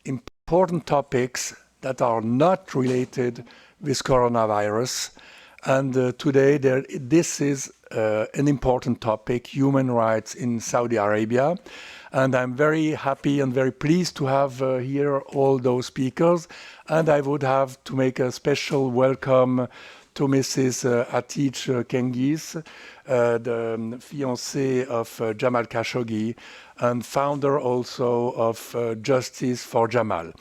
important topics that are not related with coronavirus. And today, this is an important topic, human rights in Saudi Arabia. And I'm very happy and very pleased to have here all those speakers. And I would have to make a special welcome to Mrs. Atiq Cengiz, the fiancée of Jamal Khashoggi and founder also of Justice for Jamal.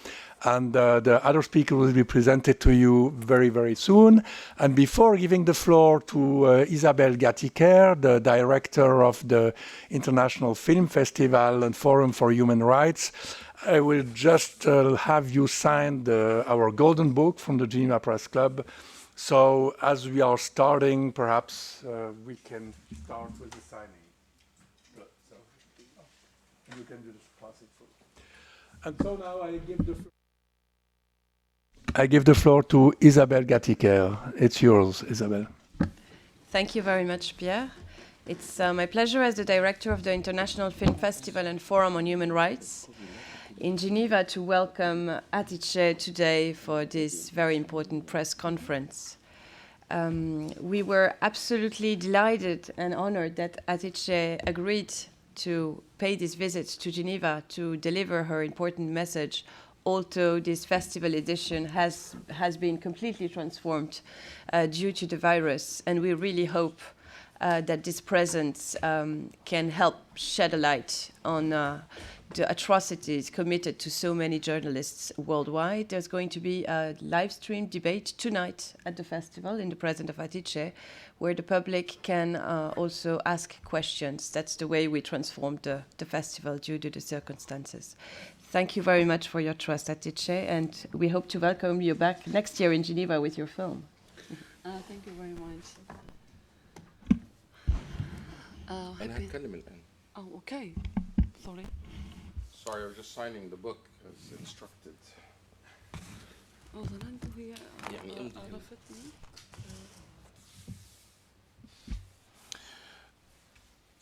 And the other speaker will be presented to you very, very soon. And before giving the floor to Isabelle Gatiker, the director of the International Film Festival and Forum for Human Rights, I will just have you sign our golden book from the Geneva Press Club. So as we are starting, perhaps we can start with the signing. Good. So you can do this process. And so now I give the floor to Isabelle Gatiker. It's yours, Isabelle. Thank you very much, Pierre. It's my pleasure as the director of the International Film Festival and Forum on Human Rights in Geneva to welcome Atiq today for this very important press conference. We were absolutely delighted and honored that Atiq agreed to pay this visit to Geneva to deliver her important message, although this festival edition has been completely transformed due to the virus. And we really hope that this presence can help shed a light on the atrocities committed to so many journalists worldwide. There's going to be a live stream debate tonight at the festival in the presence of Atiq, where the public can also ask questions. That's the way we transformed the festival due to the circumstances. Thank you very much for your trust, Atiq, and we hope to welcome you back next year in Geneva with your film. Thank you very much. Oh, okay. Sorry. Sorry, I was just signing the book as instructed.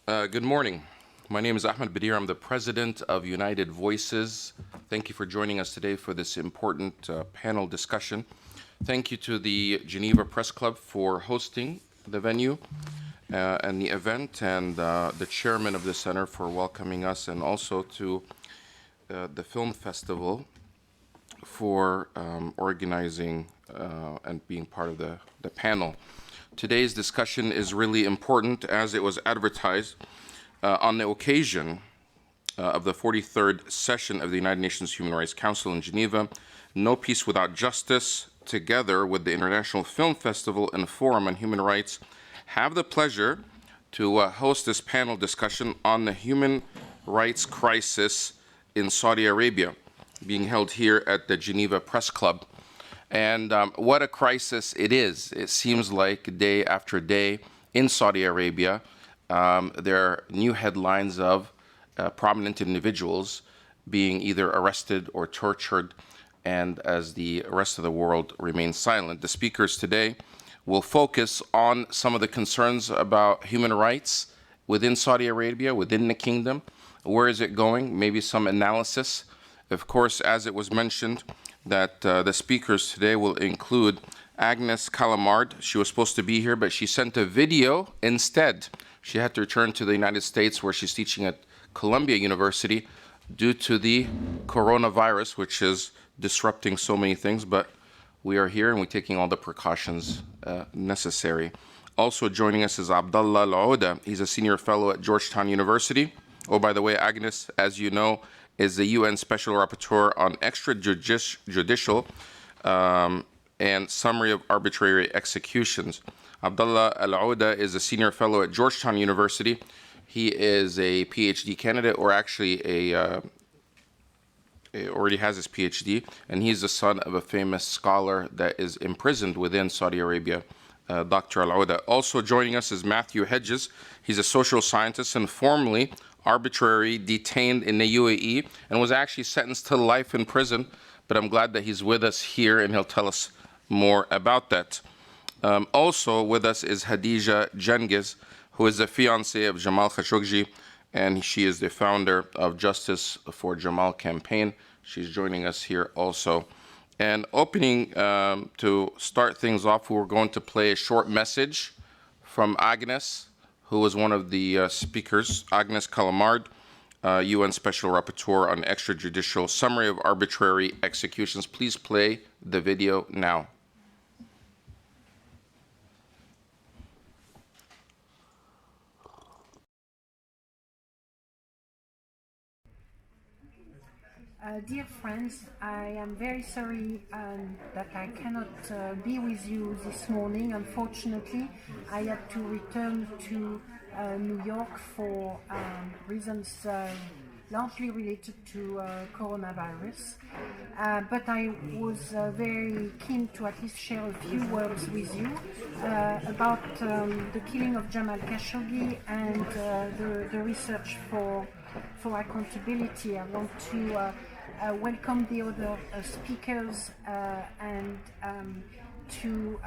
Good morning. My name is Ahmed Badir. I'm the president of United Voices. Thank you for joining us today for this important panel discussion. Thank you to the Geneva Press Club for hosting the venue and the event, and the chairman of the center for welcoming us, and also to the film festival for organizing and being part of the panel. Today's discussion is really important as it was advertised on the occasion of the 43rd session of the United Nations Human Rights Council in Geneva, No Peace Without Justice, together with the International Film Festival and Forum on Human Rights, have the pleasure to host this panel discussion on the human rights crisis in Saudi Arabia, being held here at the Geneva Press Club. And what a crisis it is. It seems like day after day in Saudi Arabia, there are new headlines of prominent individuals being either arrested or tortured, and as the rest of the world remains silent. The speakers today will focus on some of the concerns about human rights within Saudi Arabia, within the kingdom. Where is it going? Maybe some analysis. Of course, as it was mentioned, that the speakers today will include Agnes Calamard. She was supposed to be here, but she sent a video instead. She had to return to the United States, where she's teaching at Columbia University due to the coronavirus, which is disrupting so many things. But we are here and we're taking all the precautions necessary. Also joining us is Abdallah Al-Ouda. He's a senior fellow at Georgetown University. Oh, by the way, Agnes, as you know, is the UN Special Rapporteur on extrajudicial and summary of arbitrary executions. Abdallah Al-Ouda is a senior fellow at Georgetown University. He is a PhD candidate, or actually already has his PhD, and he's the son of a famous scholar that is imprisoned within Saudi Arabia, Dr. Al-Ouda. Also joining us is Matthew Hedges. He's a social scientist and formerly arbitrarily detained in the UAE and was actually sentenced to life in prison, but I'm glad that he's with us here and he'll tell us more about that. Also with us is Hadija Cengiz, who is the fiancée of Jamal Khashoggi, and she is the founder of Justice for Jamal campaign. She's joining us here also. And opening to start things off, we're going to play a short message from Agnes, who was one of the speakers, Agnes Calamard, UN Special Rapporteur on Extrajudicial Summary of Arbitrary Executions. Please play the video now. Dear friends, I am very sorry that I cannot be with you this morning. Unfortunately, I had to return to New York for reasons largely related to coronavirus. But I was very keen to at least share a few words with you about the killing of Jamal Khashoggi and the research for accountability. I want to welcome the other speakers and to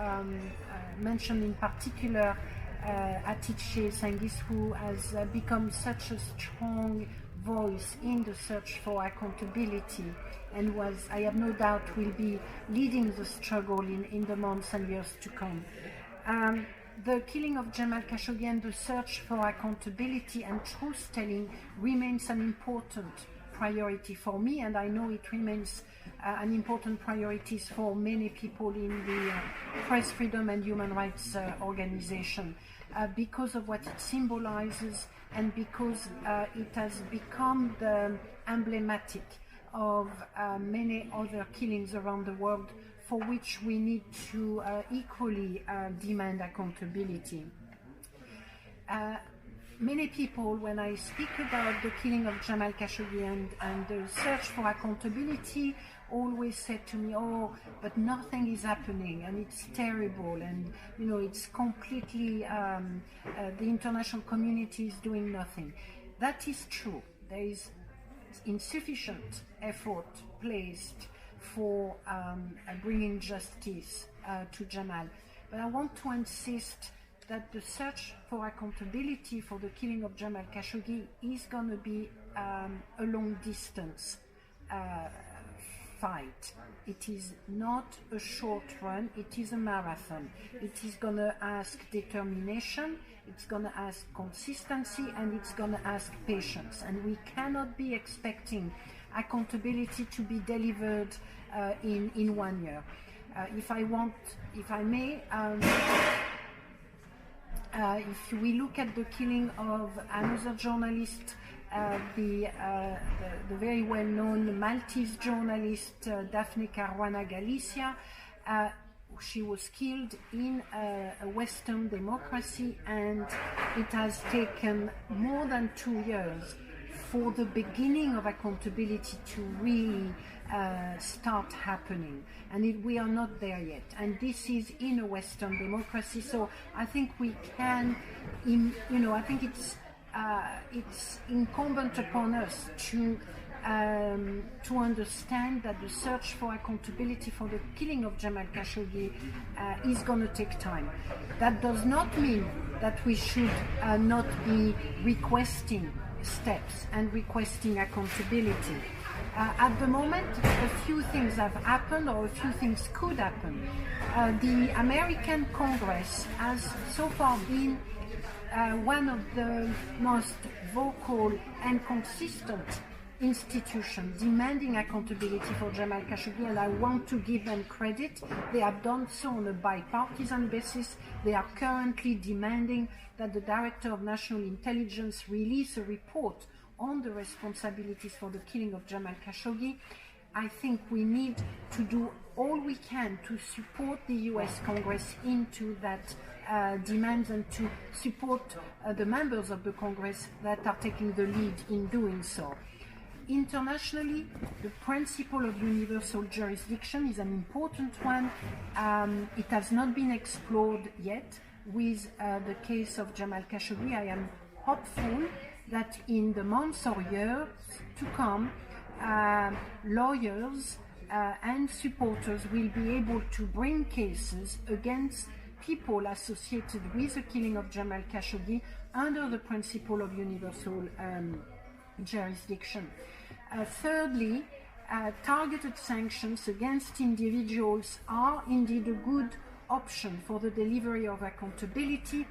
mention in particular Atiche Sengis, who has become such a strong voice in the search for accountability and was, I have no doubt, will be leading the struggle in the months and years to come. The killing of Jamal Khashoggi and the search for accountability and truth-telling remains an important priority for me, and I know it remains an important priority for many people in the press freedom and human rights organization because of what it symbolizes and because it has become the emblematic of many other killings around the world for which we need to equally demand accountability. Many people, when I speak about the killing of Jamal Khashoggi and the search for accountability, always said to me, oh, but nothing is happening and it's terrible and, you know, it's completely, the international community is doing nothing. That is true. There is insufficient effort placed for bringing justice to Jamal. But I want to insist that the search for accountability for the killing of Jamal Khashoggi is going to be a long distance fight. It is not a short run, it is a marathon. It is going to ask determination, it's going to ask consistency, and it's going to ask patience. And we cannot be expecting accountability to be delivered in 1 year. If I may, if we look at the killing of another journalist, the very well-known Maltese journalist Daphne Caruana Galizia, she was killed in a Western democracy, and it has taken more than 2 years for the beginning of accountability to really start happening, and we are not there yet, and this is in a Western democracy. So I think we can, I think it's incumbent upon us to understand that the search for accountability for the killing of Jamal Khashoggi is going to take time. That does not mean that we should not be requesting steps and requesting accountability. At the moment, a few things have happened, or a few things could happen. The American Congress has so far been one of the most vocal and consistent institutions demanding accountability for Jamal Khashoggi, and I want to give them credit. They have done so on a bipartisan basis. They are currently demanding that the Director of National Intelligence release a report on the responsibilities for the killing of Jamal Khashoggi. I think we need to do all we can to support the US Congress into that demands, and to support the members of the Congress that are taking the lead in doing so. Internationally, the principle of universal jurisdiction is an important one. It has not been explored yet with the case of Jamal Khashoggi. I am hopeful that in the months or years to come, lawyers and supporters will be able to bring cases against people associated with the killing of Jamal Khashoggi under the principle of universal jurisdiction. Thirdly, targeted sanctions against individuals are indeed a good option for the delivery of accountability.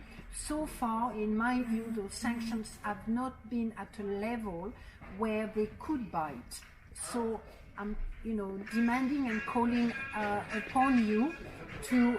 So far, in my view, those sanctions have not been at a level where they could bite. So I'm, demanding and calling upon you to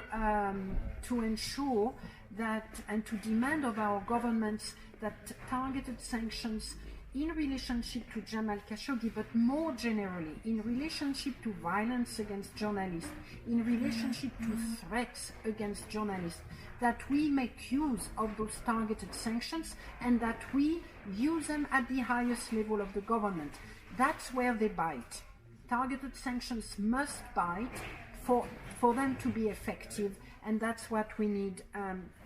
ensure that, and to demand of our governments that targeted sanctions in relationship to Jamal Khashoggi, but more generally in relationship to violence against journalists, in relationship to threats against journalists, that we make use of those targeted sanctions and that we use them at the highest level of the government. That's where they bite. Targeted sanctions must bite for them to be effective, and that's what we need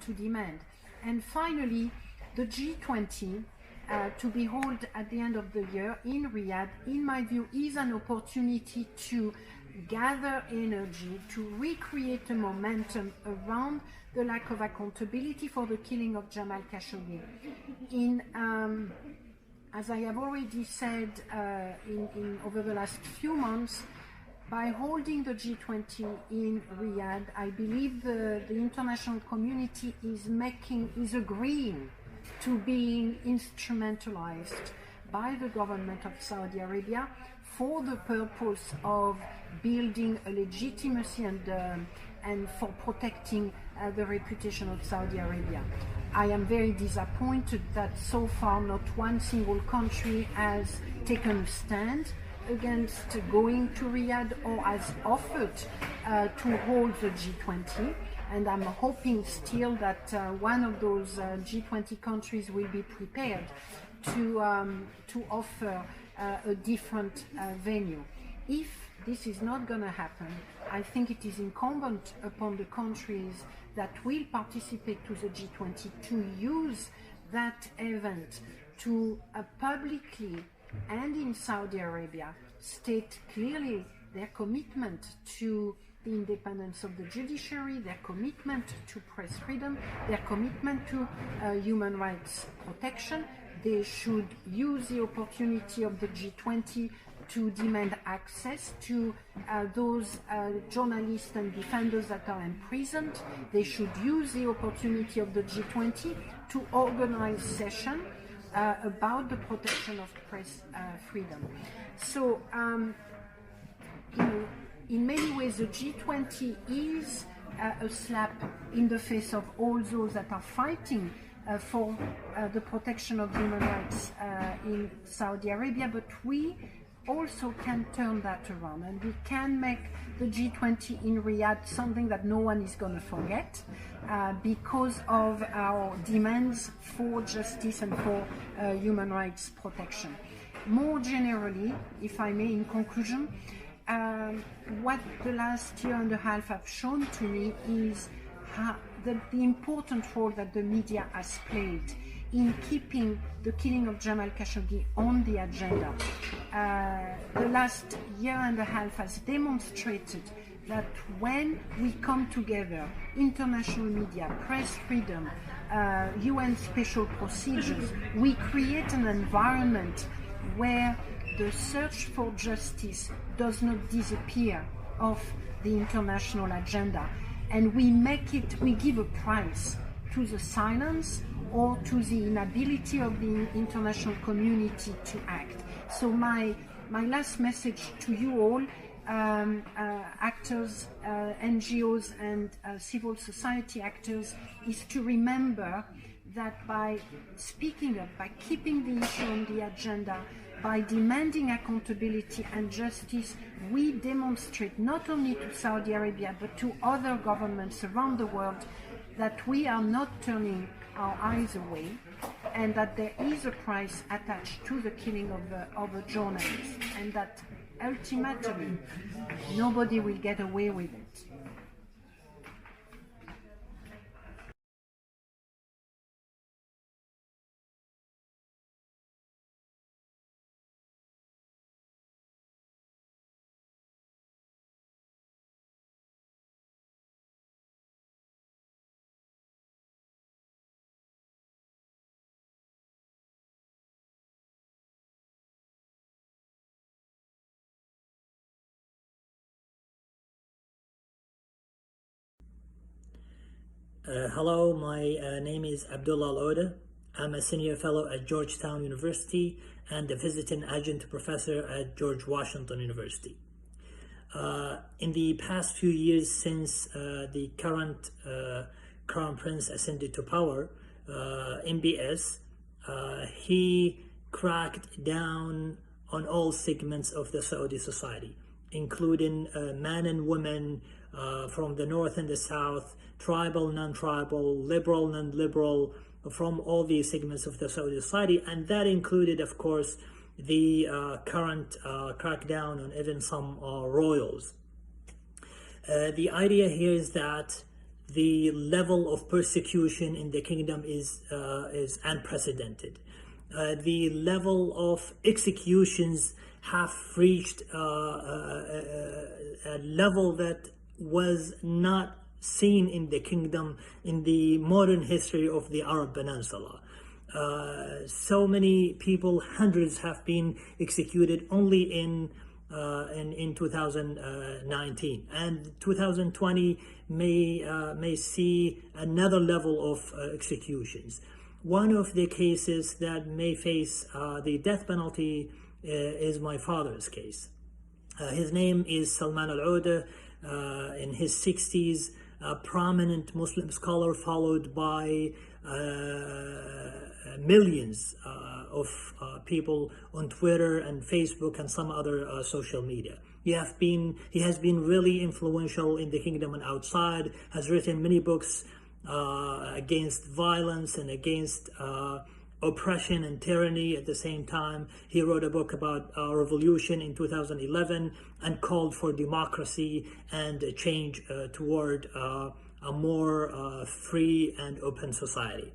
to demand. And finally, the G20, to be held at the end of the year in Riyadh, in my view, is an opportunity to gather energy, to recreate a momentum around the lack of accountability for the killing of Jamal Khashoggi. As I have already said over the last few months, by holding the G20 in Riyadh, I believe the international community is agreeing to being instrumentalized by the government of Saudi Arabia for the purpose of building a legitimacy and for protecting the reputation of Saudi Arabia. I am very disappointed that so far not one single country has taken a stand against going to Riyadh or has offered to hold the G20. And I'm hoping still that one of those G20 countries will be prepared to offer a different venue. If this is not going to happen, I think it is incumbent upon the countries that will participate to the G20 to use that event to publicly and in Saudi Arabia state clearly their commitment to the independence of the judiciary, their commitment to press freedom, their commitment to human rights protection. They should use the opportunity of the G20 to demand access to those journalists and defenders that are imprisoned. They should use the opportunity of the G20 to organize sessions about the protection of press freedom. So, in many ways, the G20 is a slap in the face of all those that are fighting for the protection of human rights in Saudi Arabia, but we also can turn that around, and we can make the G20 in Riyadh something that no one is going to forget because of our demands for justice and for human rights protection. More generally, if I may, in conclusion, what the last year and a half have shown to me is the important role that the media has played in keeping the killing of Jamal Khashoggi on the agenda. The last year and a half has demonstrated that when we come together, international media, press freedom, UN special procedures, we create an environment where the search for justice does not disappear off the international agenda, and we give a price to the silence or to the inability of the international community to act. So my last message to you all, actors, NGOs and civil society actors, is to remember that by speaking up, by keeping the issue on the agenda, by demanding accountability and justice, we demonstrate not only to Saudi Arabia but to other governments around the world that we are not turning our eyes away, and that there is a price attached to the killing of a journalist, and that ultimately nobody will get away with it. Hello, my name is Abdullah Al-Oda. I'm a senior fellow at Georgetown University and a visiting adjunct professor at George Washington University. In the past few years since the current Crown Prince ascended to power, MBS, he cracked down on all segments of the Saudi society, including men and women from the north and the south, tribal, non-tribal, liberal, non-liberal, from all these segments of the Saudi society, and that included, of course, the current crackdown on even some royals. The idea here is that the level of persecution in the kingdom is unprecedented. The level of executions have reached a level that was not seen in the kingdom in the modern history of the Arab Peninsula. So many people, hundreds, have been executed only in 2019, and 2020 may see another level of executions. One of the cases that may face the death penalty is my father's case. His name is Salman Al-Oda, in his 60s, a prominent Muslim scholar, followed by millions of people on Twitter and Facebook and some other social media. He has been really influential in the kingdom and outside, has written many books against violence and against oppression and tyranny at the same time. He wrote a book about revolution in 2011 and called for democracy and a change toward a more free and open society.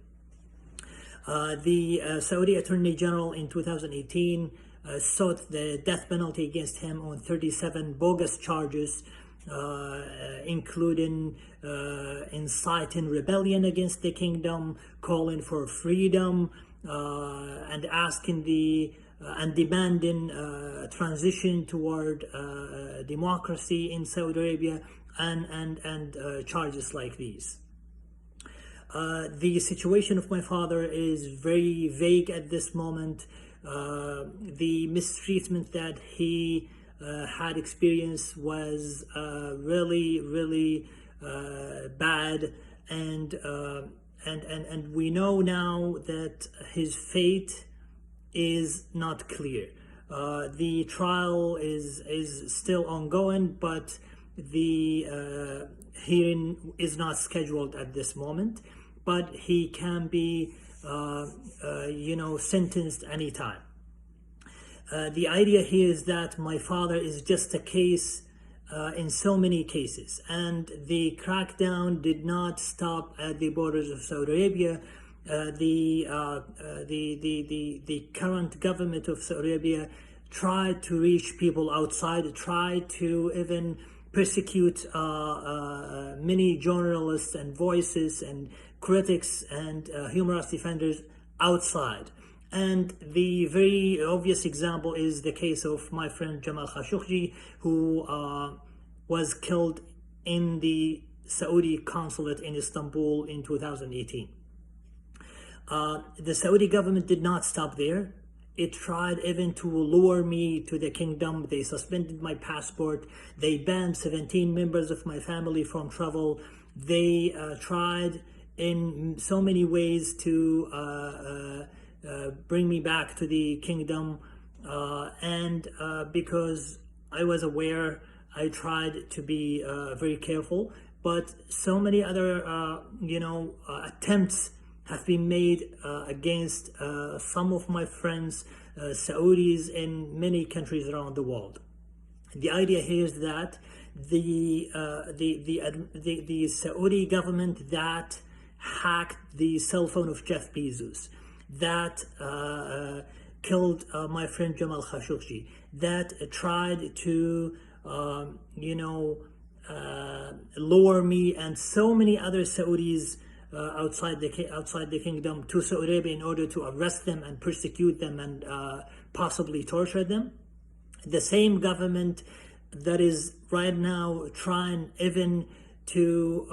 The Saudi Attorney General in 2018 sought the death penalty against him on 37 bogus charges, including inciting rebellion against the kingdom, calling for freedom, and asking and demanding transition toward democracy in Saudi Arabia, and charges like these. The situation of my father is very vague at this moment. The mistreatment that he had experienced was really bad, and we know now that his fate is not clear. The trial is still ongoing, but the hearing is not scheduled at this moment. But he can be, sentenced anytime. The idea here is that my father is just a case in so many cases, and the crackdown did not stop at the borders of Saudi Arabia. The current government of Saudi Arabia tried to reach people outside, tried to even persecute many journalists and voices and critics and human rights defenders outside. And the very obvious example is the case of my friend Jamal Khashoggi, who was killed in the Saudi consulate in Istanbul in 2018. The Saudi government did not stop there. It tried even to lure me to the kingdom. They suspended my passport. They banned 17 members of my family from travel. They tried in so many ways to bring me back to the kingdom. And because I was aware, I tried to be very careful. But so many other, attempts have been made against some of my friends, Saudis in many countries around the world. The idea here is that the Saudi government that hacked the cell phone of Jeff Bezos, that killed my friend Jamal Khashoggi, that tried to lure me and so many other Saudis outside the kingdom to Saudi Arabia in order to arrest them and persecute them and possibly torture them. The same government that is right now trying even to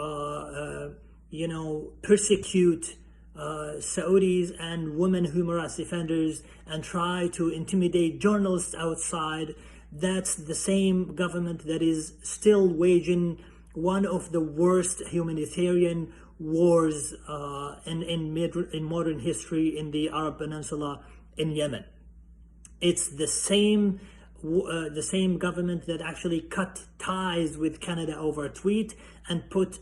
persecute Saudis and women human rights defenders and try to intimidate journalists outside. That's the same government that is still waging one of the worst humanitarian wars in modern history in the Arab Peninsula in Yemen. It's the same government that actually cut ties with Canada over a tweet and put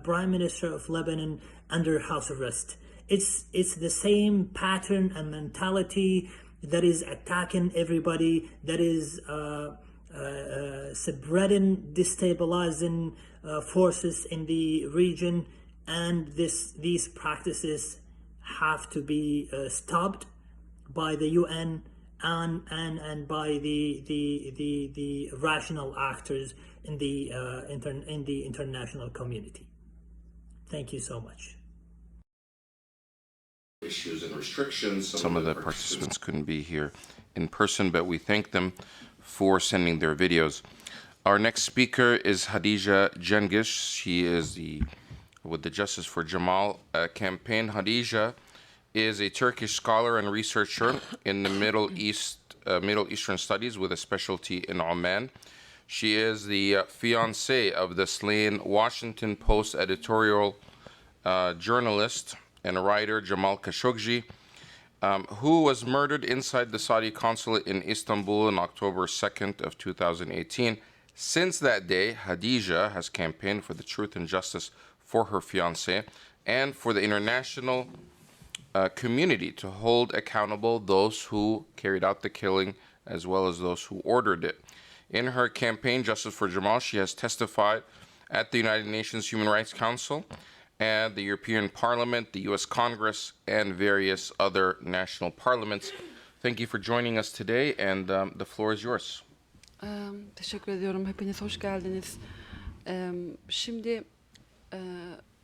Prime Minister of Lebanon under house arrest. It's the same pattern and mentality that is attacking everybody, that is spreading destabilizing forces in the region, and these practices have to be stopped by the UN and by the rational actors in the international community. Thank you so much. Issues and restrictions. Some of the participants couldn't be here in person, but we thank them for sending their videos. Our next speaker is Hadija Cengiz. She is with the Justice for Jamal campaign. Hadija is a Turkish scholar and researcher in the Middle Eastern studies with a specialty in Oman. She is the fiancée of the slain Washington Post editorial journalist and writer Jamal Khashoggi, who was murdered inside the Saudi consulate in Istanbul on October 2nd of 2018. Since that day, Hadija has campaigned for the truth and justice for her fiancé and for the international community to hold accountable those who carried out the killing as well as those who ordered it. In her campaign, Justice for Jamal, she has testified at the United Nations Human Rights Council and the European Parliament, the US Congress, and various other national parliaments. Thank you for joining us today, and the floor is yours. Teşekkür ediyorum. Hepiniz hoş geldiniz. Şimdi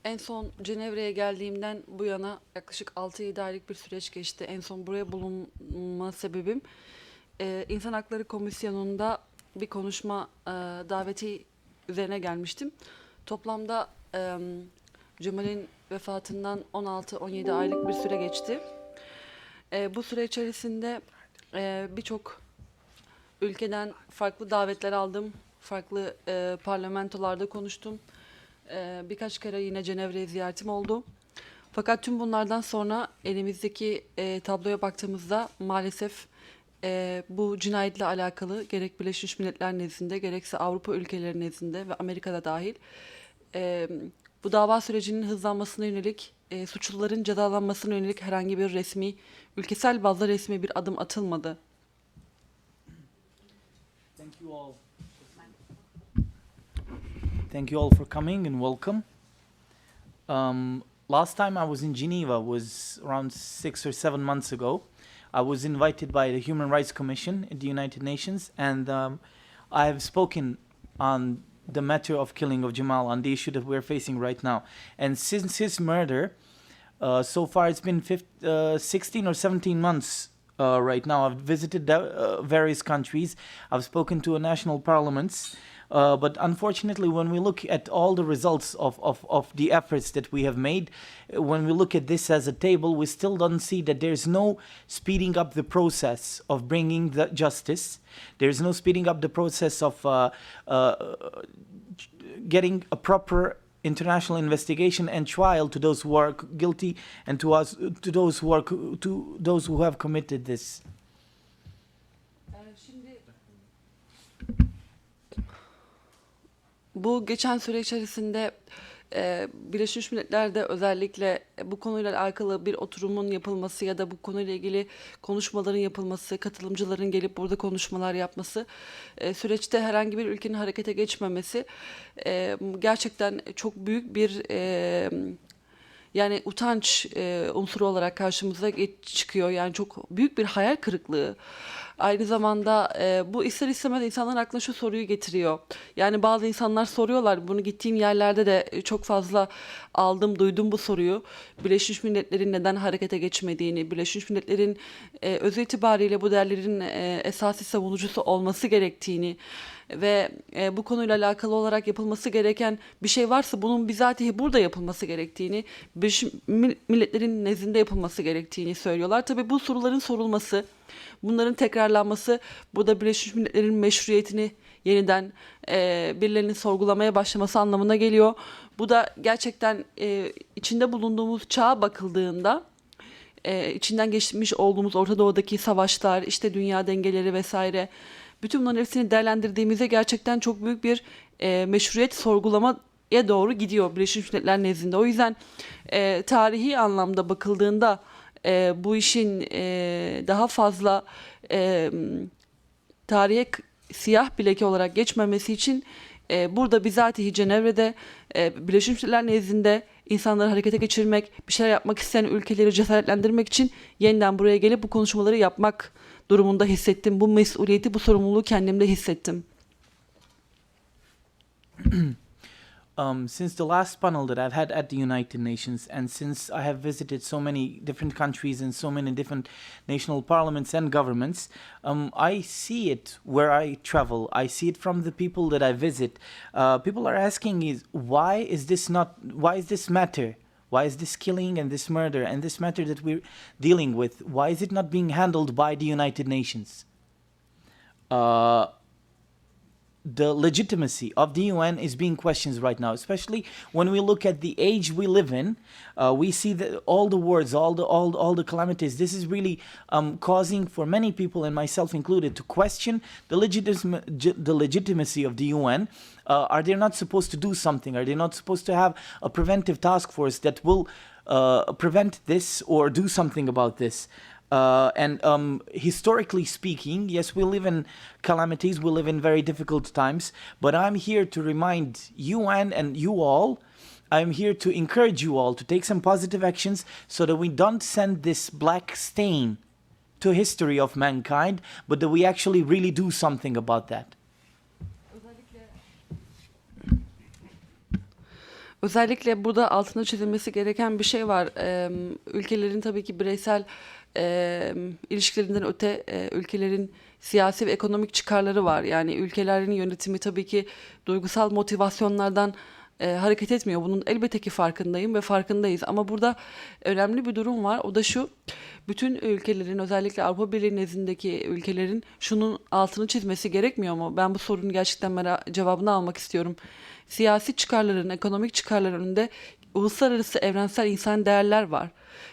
en son Cenevre'ye geldiğimden bu yana yaklaşık 6-7 aylık bir süreç geçti. En son buraya bulunma sebebim İnsan Hakları Komisyonu'nda bir konuşma daveti üzerine gelmiştim. Toplamda Cemal'in vefatından 16-17 aylık bir süre geçti. Bu süre içerisinde birçok ülkeden farklı davetler aldım. Farklı parlamentolarda konuştum. Birkaç kere yine Cenevre'ye ziyaretim oldu. Fakat tüm bunlardan sonra elimizdeki tabloya baktığımızda maalesef bu cinayetle alakalı gerek Birleşmiş Milletler nezdinde gerekse Avrupa ülkeleri nezdinde ve Amerika'da dahil bu dava sürecinin hızlanmasına yönelik, suçluların cezalanmasına yönelik herhangi bir resmi, ülkesel bazda resmi bir adım atılmadı. Thank you all for coming and welcome. Last time I was in Geneva was around 6 or 7 months ago. I was invited by the Human Rights Commission at the United Nations, and I have spoken on the matter of killing of Jamal, on the issue that we're facing right now. And since his murder, so far it's been 16 or 17 months right now. I've visited various countries. I've spoken to national parliaments. But unfortunately, when we look at all the results of the efforts that we have made, when we look at this as a table, we still don't see that there's no speeding up the process of bringing the justice. There's no speeding up the process of getting a proper international investigation and trial to those who are guilty and to those who have committed this. Bu geçen süre içerisinde Birleşmiş Milletler'de özellikle bu konuyla alakalı bir oturumun yapılması ya da bu konuyla ilgili konuşmaların yapılması, katılımcıların gelip burada konuşmalar yapması, süreçte herhangi bir ülkenin harekete geçmemesi gerçekten çok büyük bir yani utanç unsuru olarak karşımıza çıkıyor. Yani çok büyük bir hayal kırıklığı. aynı zamanda bu ister istemez insanların aklına şu soruyu getiriyor. Yani bazı insanlar soruyorlar, bunu gittiğim yerlerde de çok fazla aldım, duydum bu soruyu. Birleşmiş Milletler'in neden harekete geçmediğini, Birleşmiş Milletler'in öz itibariyle bu değerlerin esası savunucusu olması gerektiğini ve bu konuyla alakalı olarak yapılması gereken bir şey varsa bunun bizatihi burada yapılması gerektiğini, Birleşmiş Milletler'in nezdinde yapılması gerektiğini söylüyorlar. Tabii bu soruların sorulması, bunların tekrarlanması burada Birleşmiş Milletler'in meşruiyetini yeniden birilerinin sorgulamaya başlaması anlamına geliyor. Bu da gerçekten içinde bulunduğumuz çağa bakıldığında içinden geçmiş olduğumuz Orta Doğu'daki savaşlar, işte dünya dengeleri vesaire, bütün bunların hepsini değerlendirdiğimizde gerçekten çok büyük bir meşruiyet sorgulamaya doğru gidiyor Birleşmiş Milletler nezdinde. O yüzden tarihi anlamda bakıldığında bu işin daha fazla tarihe siyah bir leke olarak geçmemesi için burada bizatihi Cenevre'de Birleşmiş Milletler nezdinde insanları harekete geçirmek, bir şeyler yapmak isteyen ülkeleri cesaretlendirmek için yeniden buraya gelip bu konuşmaları yapmak durumunda hissettim. Bu mesuliyeti, bu sorumluluğu kendimde hissettim. Since the last panel that I've had at the United Nations, and since I have visited so many different countries and so many different national parliaments and governments, I see it where I travel. I see it from the people that I visit. People are asking why is this matter? Why is this killing and this murder and this matter that we're dealing with, why is it not being handled by the United Nations? The legitimacy of the UN is being questioned right now, especially when we look at the age we live in. We see that all the wars, all the calamities. This is really causing for many people, and myself included, to question the legitimacy of the UN. Are they not supposed to do something? Are they not supposed to have a preventive task force that will prevent this or do something about this? Historically speaking, yes, we live in calamities, we live in very difficult times, but I'm here to remind UN and you all, I'm here to encourage you all to take some positive actions so that we don't send this black stain to history of mankind, but that we actually really do something about that. Özellikle burada altına çizilmesi gereken bir şey var. Ülkelerin tabii ki bireysel ilişkilerinden öte ülkelerin siyasi ve ekonomik çıkarları var. Yani ülkelerin yönetimi tabii ki duygusal motivasyonlardan hareket etmiyor. Bunun elbette ki farkındayım ve farkındayız. Ama burada önemli bir durum var. O da şu: bütün ülkelerin, özellikle Avrupa Birliği nezdindeki ülkelerin şunun altını çizmesi gerekmiyor mu? Ben bu sorunun gerçekten cevabını almak istiyorum. Siyasi çıkarların, ekonomik çıkarların önünde uluslararası evrensel insan değerler var.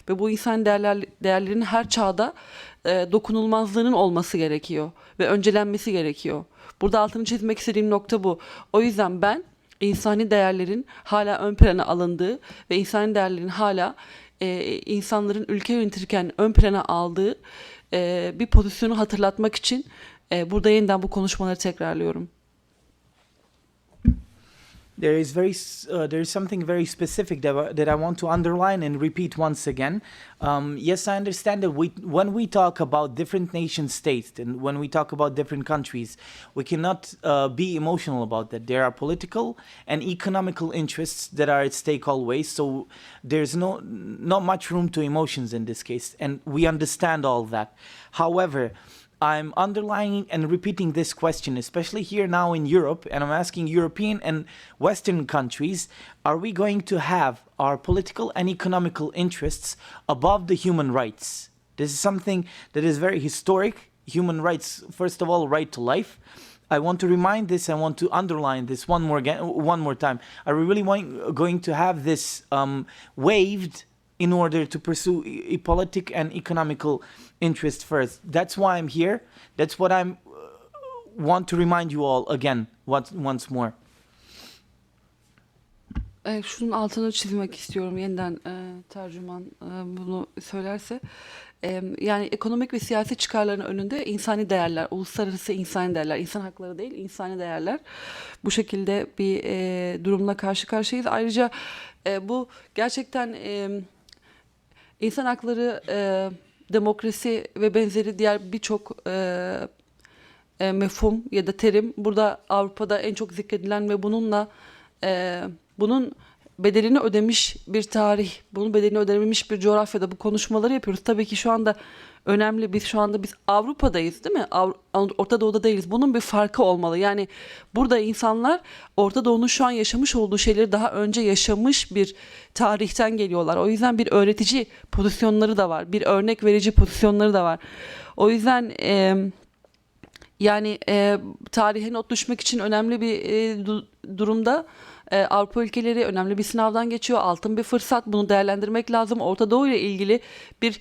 Ve bu insan değerlerin her çağda dokunulmazlığının olması gerekiyor. Ve öncelenmesi gerekiyor. Burada altını çizmek istediğim nokta bu. O yüzden ben insani değerlerin hala ön plana alındığı ve insani değerlerin hala insanların ülke yönetirken ön plana aldığı bir pozisyonu hatırlatmak için burada yeniden bu konuşmaları tekrarlıyorum. There is something very specific that I want to underline and repeat once again. Yes, I understand that when we talk about different nation states and when we talk about different countries, we cannot be emotional about that. There are political and economical interests that are at stake always, so there's not much room to emotions in this case, and we understand all that. However, I'm underlining and repeating this question, especially here now in Europe, and I'm asking European and Western countries, are we going to have our political and economical interests above the human rights? This is something that is very historic. Human rights, first of all, right to life. I want to remind this, I want to underline this one more time. Are we really going to have this waived in order to pursue a politic and economical interest first? That's why I'm here. That's what I want to remind you all again, once more. Şunun altını çizmek istiyorum yeniden, tercüman bunu söylerse. Yani ekonomik ve siyasi çıkarların önünde insani değerler, uluslararası insani değerler, insan hakları değil, insani değerler. Bu şekilde bir durumla karşı karşıyayız. Ayrıca bu gerçekten insan hakları demokrasi ve benzeri diğer birçok mefhum ya da terim burada Avrupa'da en çok zikredilen ve bunun bedelini ödemiş bir tarih, bunun bedelini ödemiş bir coğrafyada bu konuşmaları yapıyoruz. Tabii ki şu anda önemli, biz Avrupa'dayız değil mi? Orta Doğu'da değiliz. Bunun bir farkı olmalı. Yani burada insanlar Orta Doğu'nun şu an yaşamış olduğu şeyleri daha önce yaşamış bir tarihten geliyorlar. O yüzden bir öğretici pozisyonları da var. Bir örnek verici pozisyonları da var. O yüzden tarihe not düşmek için önemli bir durumda. Avrupa ülkeleri önemli bir sınavdan geçiyor. Altın bir fırsat. Bunu değerlendirmek lazım. Orta Doğu ile ilgili bir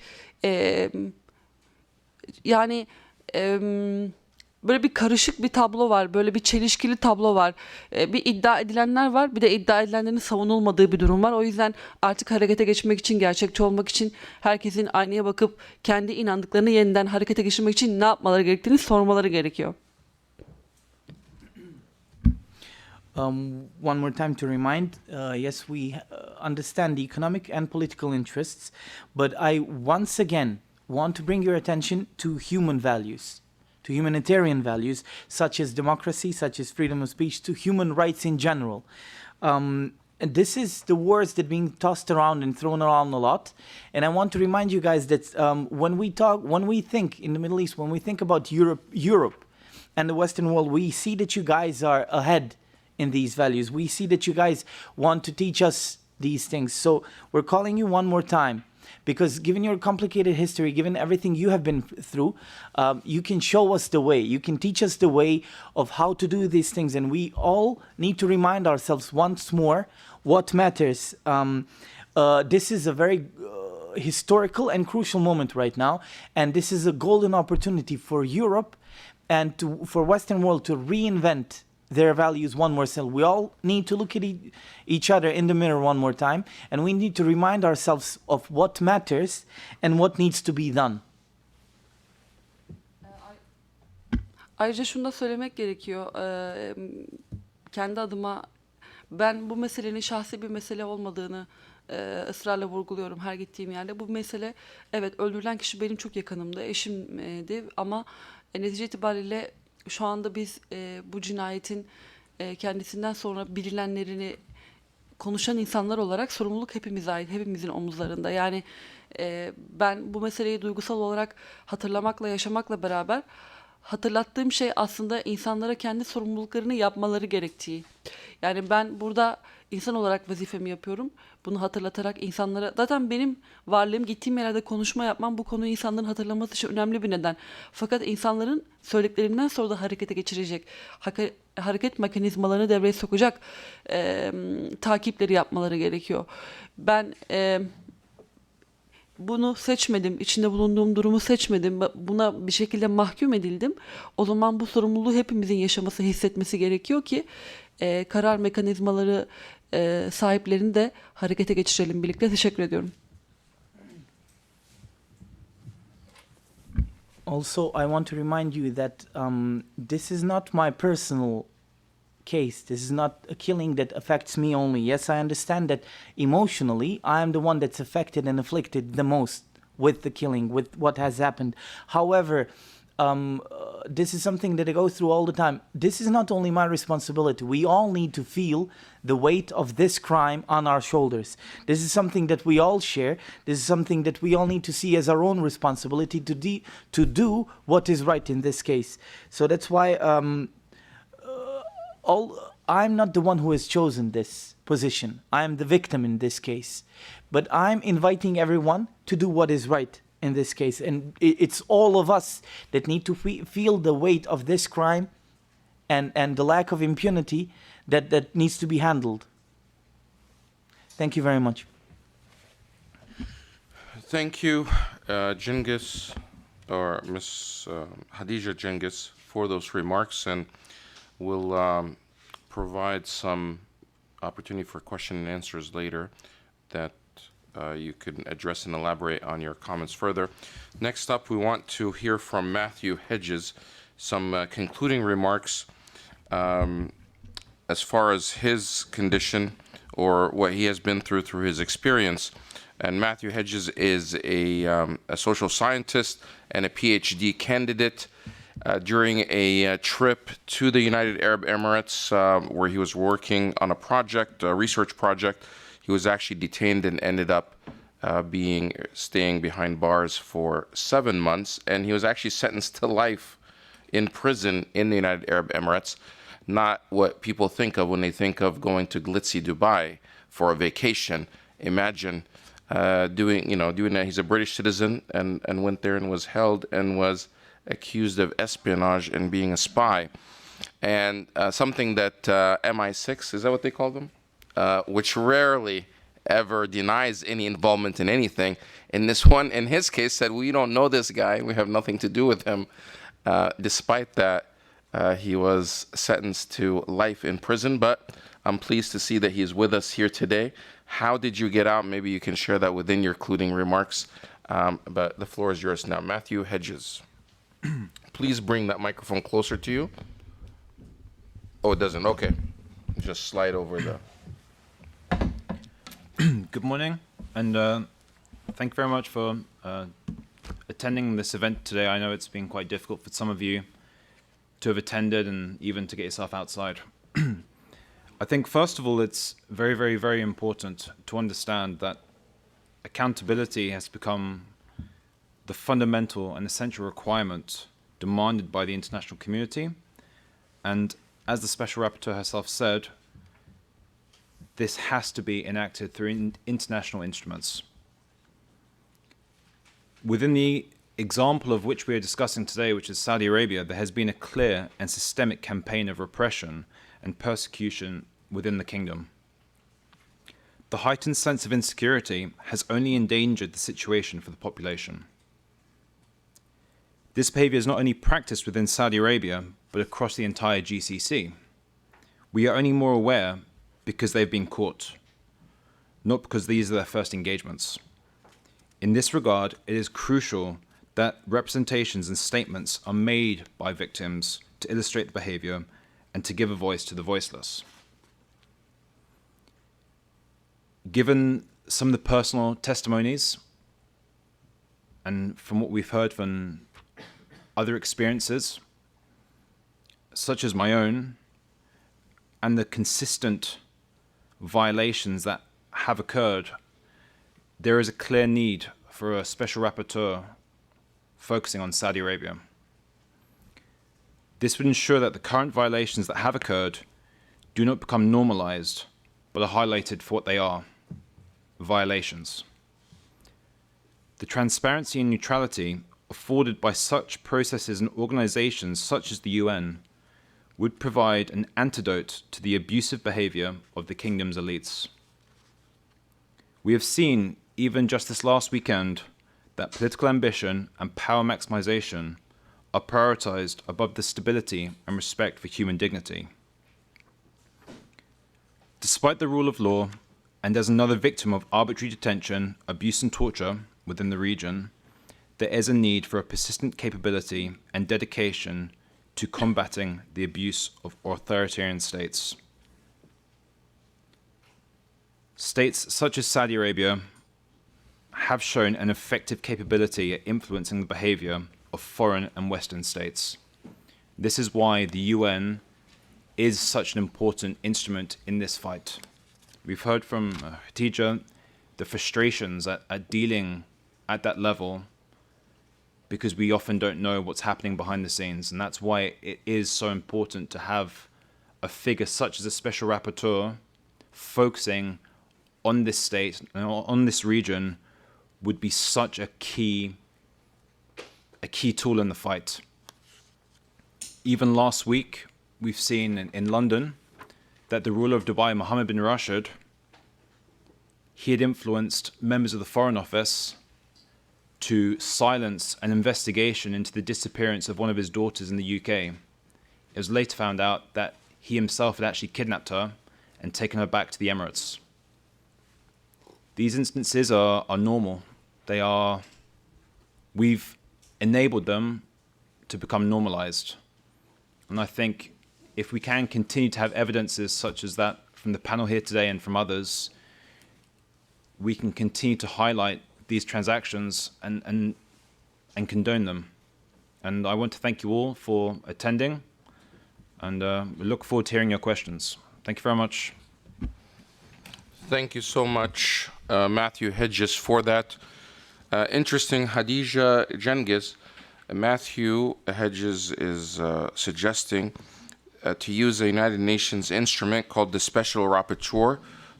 böyle bir karışık bir tablo var. Böyle bir çelişkili tablo var. Bir iddia edilenler var. Bir de iddia edilenlerin savunulmadığı bir durum var. O yüzden artık harekete geçmek için, gerçekçi olmak için herkesin aynaya bakıp kendi inandıklarını yeniden harekete geçirmek için ne yapmaları gerektiğini sormaları gerekiyor. One more time to remind, yes, we understand the economic and political interests, but I once again want to bring your attention to human values, to humanitarian values, such as democracy, such as freedom of speech, to human rights in general. And this is the words that are being tossed around and thrown around a lot. And I want to remind you guys that when we think in the Middle East, when we think about Europe and the Western world, we see that you guys are ahead in these values. We see that you guys want to teach us these things. So we're calling you one more time, because given your complicated history, given everything you have been through, you can show us the way. You can teach us the way of how to do these things. And we all need to remind ourselves once more what matters. This is a very historical and crucial moment right now. And this is a golden opportunity for Europe and for Western world to reinvent their values one more time. We all need to look at each other in the mirror one more time, and we need to remind ourselves of what matters and what needs to be done. Ayrıca şunu da söylemek gerekiyor. Kendi adıma ben bu meselenin şahsi bir mesele olmadığını ısrarla vurguluyorum her gittiğim yerde. Bu mesele, evet, öldürülen kişi benim çok yakınımdı, eşimdi ama netice itibariyle şu anda biz bu cinayetin kendisinden sonra bilinenlerini konuşan insanlar olarak sorumluluk hepimize ait, hepimizin omuzlarında. Yani ben bu meseleyi duygusal olarak hatırlamakla, yaşamakla beraber hatırlattığım şey aslında insanlara kendi sorumluluklarını yapmaları gerektiği. Yani ben burada insan olarak vazifemi yapıyorum. Bunu hatırlatarak insanlara, zaten benim varlığım, gittiğim yerlerde konuşma yapmam bu konuyu insanların hatırlaması için önemli bir neden. Fakat insanların söylediklerinden sonra da harekete geçirecek, hareket mekanizmalarını devreye sokacak takipleri yapmaları gerekiyor. Ben bunu seçmedim, içinde bulunduğum durumu seçmedim, buna bir şekilde mahkum edildim. O zaman bu sorumluluğu hepimizin yaşaması, hissetmesi gerekiyor ki karar mekanizmaları sahiplerini de harekete geçirelim birlikte. Teşekkür ediyorum. Also, I want to remind you that this is not my personal case. This is not a killing that affects me only. Yes, I understand that emotionally I am the one that's affected and afflicted the most with the killing, with what has happened. However, this is something that I go through all the time. This is not only my responsibility. We all need to feel the weight of this crime on our shoulders. This is something that we all share. This is something that we all need to see as our own responsibility to do what is right in this case. So that's why I'm not the one who has chosen this position. I am the victim in this case. But I'm inviting everyone to do what is right in this case. And it's all of us that need to feel the weight of this crime and the lack of impunity that needs to be handled. Thank you very much. Thank you, Cengiz, or Ms. Hadija Cengiz, for those remarks, and we'll provide some opportunity for question and answers later that you can address and elaborate on your comments further. Next up, we want to hear from Matthew Hedges, some concluding remarks as far as his condition or what he has been through his experience. And Matthew Hedges is a social scientist and a PhD candidate. During a trip to the United Arab Emirates, where he was working on a project, a research project, he was actually detained and ended up staying behind bars for 7 months, and he was actually sentenced to life in prison in the United Arab Emirates. Not what people think of when they think of going to glitzy Dubai for a vacation. Imagine doing that. He's a British citizen and went there and was held and was accused of espionage and being a spy. And something that MI6, is that what they call them? Which rarely ever denies any involvement in anything. In this one, in his case, said, we don't know this guy, we have nothing to do with him. Despite that, he was sentenced to life in prison, but I'm pleased to see that he is with us here today. How did you get out? Maybe you can share that within your concluding remarks. But the floor is yours now. Matthew Hedges. Please bring that microphone closer to you. Oh, it doesn't. Okay. Just slide over the... Good morning, and thank you very much for attending this event today. I know it's been quite difficult for some of you to have attended and even to get yourself outside. I think, first of all, it's very, very, very important to understand that accountability has become the fundamental and essential requirement demanded by the international community. And as the Special Rapporteur herself said, this has to be enacted through international instruments. Within the example of which we are discussing today, which is Saudi Arabia, there has been a clear and systemic campaign of repression and persecution within the kingdom. The heightened sense of insecurity has only endangered the situation for the population. This behavior is not only practiced within Saudi Arabia, but across the entire GCC. We are only more aware because they've been caught, not because these are their first engagements. In this regard, it is crucial that representations and statements are made by victims to illustrate the behavior and to give a voice to the voiceless. Given some of the personal testimonies and from what we've heard from other experiences, such as my own, and the consistent violations that have occurred, there is a clear need for a special rapporteur focusing on Saudi Arabia. This would ensure that the current violations that have occurred do not become normalized, but are highlighted for what they are: violations. The transparency and neutrality afforded by such processes and organizations such as the UN would provide an antidote to the abusive behavior of the kingdom's elites. We have seen, even just this last weekend, that political ambition and power maximization are prioritized above the stability and respect for human dignity. Despite the rule of law, and as another victim of arbitrary detention, abuse and torture within the region, there is a need for a persistent capability and dedication to combating the abuse of authoritarian states. States such as Saudi Arabia have shown an effective capability at influencing the behavior of foreign and Western states. This is why the UN is such an important instrument in this fight. We've heard from Hatice the frustrations at dealing at that level, because we often don't know what's happening behind the scenes, and that's why it is so important to have a figure such as a special rapporteur focusing on this state and on this region would be such a key tool in the fight. Even last week, we've seen in London that the ruler of Dubai, Mohammed bin Rashid, he had influenced members of the Foreign Office to silence an investigation into the disappearance of one of his daughters in the UK. It was later found out that he himself had actually kidnapped her and taken her back to the Emirates. These instances are normal. We've enabled them to become normalized. And I think if we can continue to have evidences such as that from the panel here today and from others, we can continue to highlight these transactions and condone them. And I want to thank you all for attending, and we look forward to hearing your questions. Thank you very much. Thank you so much, Matthew Hedges, for that. Interesting, Hadija Cengiz. Matthew Hedges is suggesting to use a United Nations instrument called the Special Rapporteur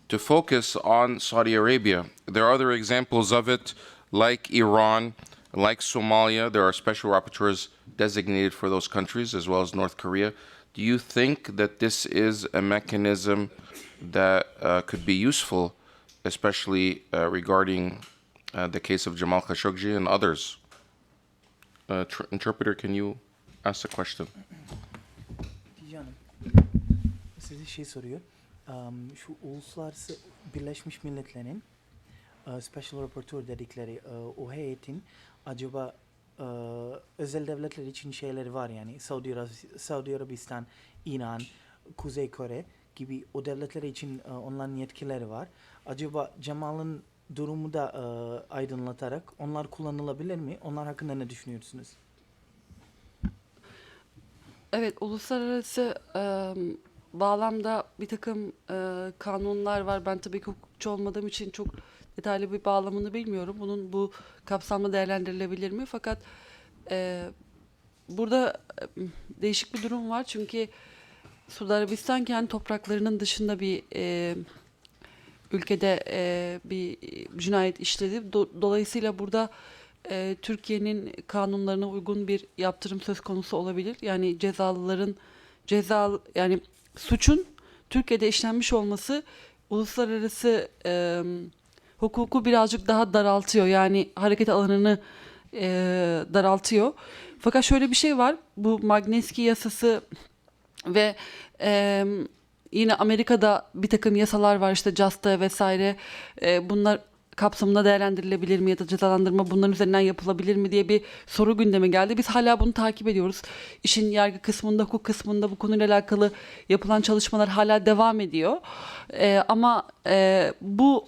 to focus on Saudi Arabia. There are other examples of it, like Iran, like Somalia. There are special rapporteurs designated for those countries, as well as North Korea. Do you think that this is a mechanism that could be useful, especially regarding the case of Jamal Khashoggi and others? Interpreter, can you ask the question? Canım, size şey soruyor. Şu Uluslararası Birleşmiş Milletler'in Special Rapporteur dedikleri o heyetin acaba özel devletler için şeyleri var, yani Saudi Arabistan, İran, Kuzey Kore gibi o devletler için onların yetkileri var. Acaba Cemal'ın durumu da aydınlatarak onlar kullanılabilir mi? Onlar hakkında ne düşünüyorsunuz? Evet, uluslararası bağlamda bir takım kanunlar var. Ben tabii ki hukukçu olmadığım için çok detaylı bir bağlamını bilmiyorum. Bunun bu kapsamda değerlendirilebilir mi? Fakat burada değişik bir durum var. Çünkü Suudi Arabistan kendi topraklarının dışında bir ülkede bir cinayet işledi. Dolayısıyla burada Türkiye'nin kanunlarına uygun bir yaptırım söz konusu olabilir. Yani cezalıların yani suçun Türkiye'de işlenmiş olması uluslararası hukuku birazcık daha daraltıyor. Yani hareket alanını daraltıyor. Fakat şöyle bir şey var. Bu Magnitsky yasası ve yine Amerika'da bir takım yasalar var, işte JASTA vesaire. Bunlar kapsamında değerlendirilebilir mi ya da cezalandırma bunların üzerinden yapılabilir mi diye bir soru gündeme geldi. Biz hala bunu takip ediyoruz. İşin yargı kısmında, hukuk kısmında bu konuyla alakalı yapılan çalışmalar hala devam ediyor. Ama bu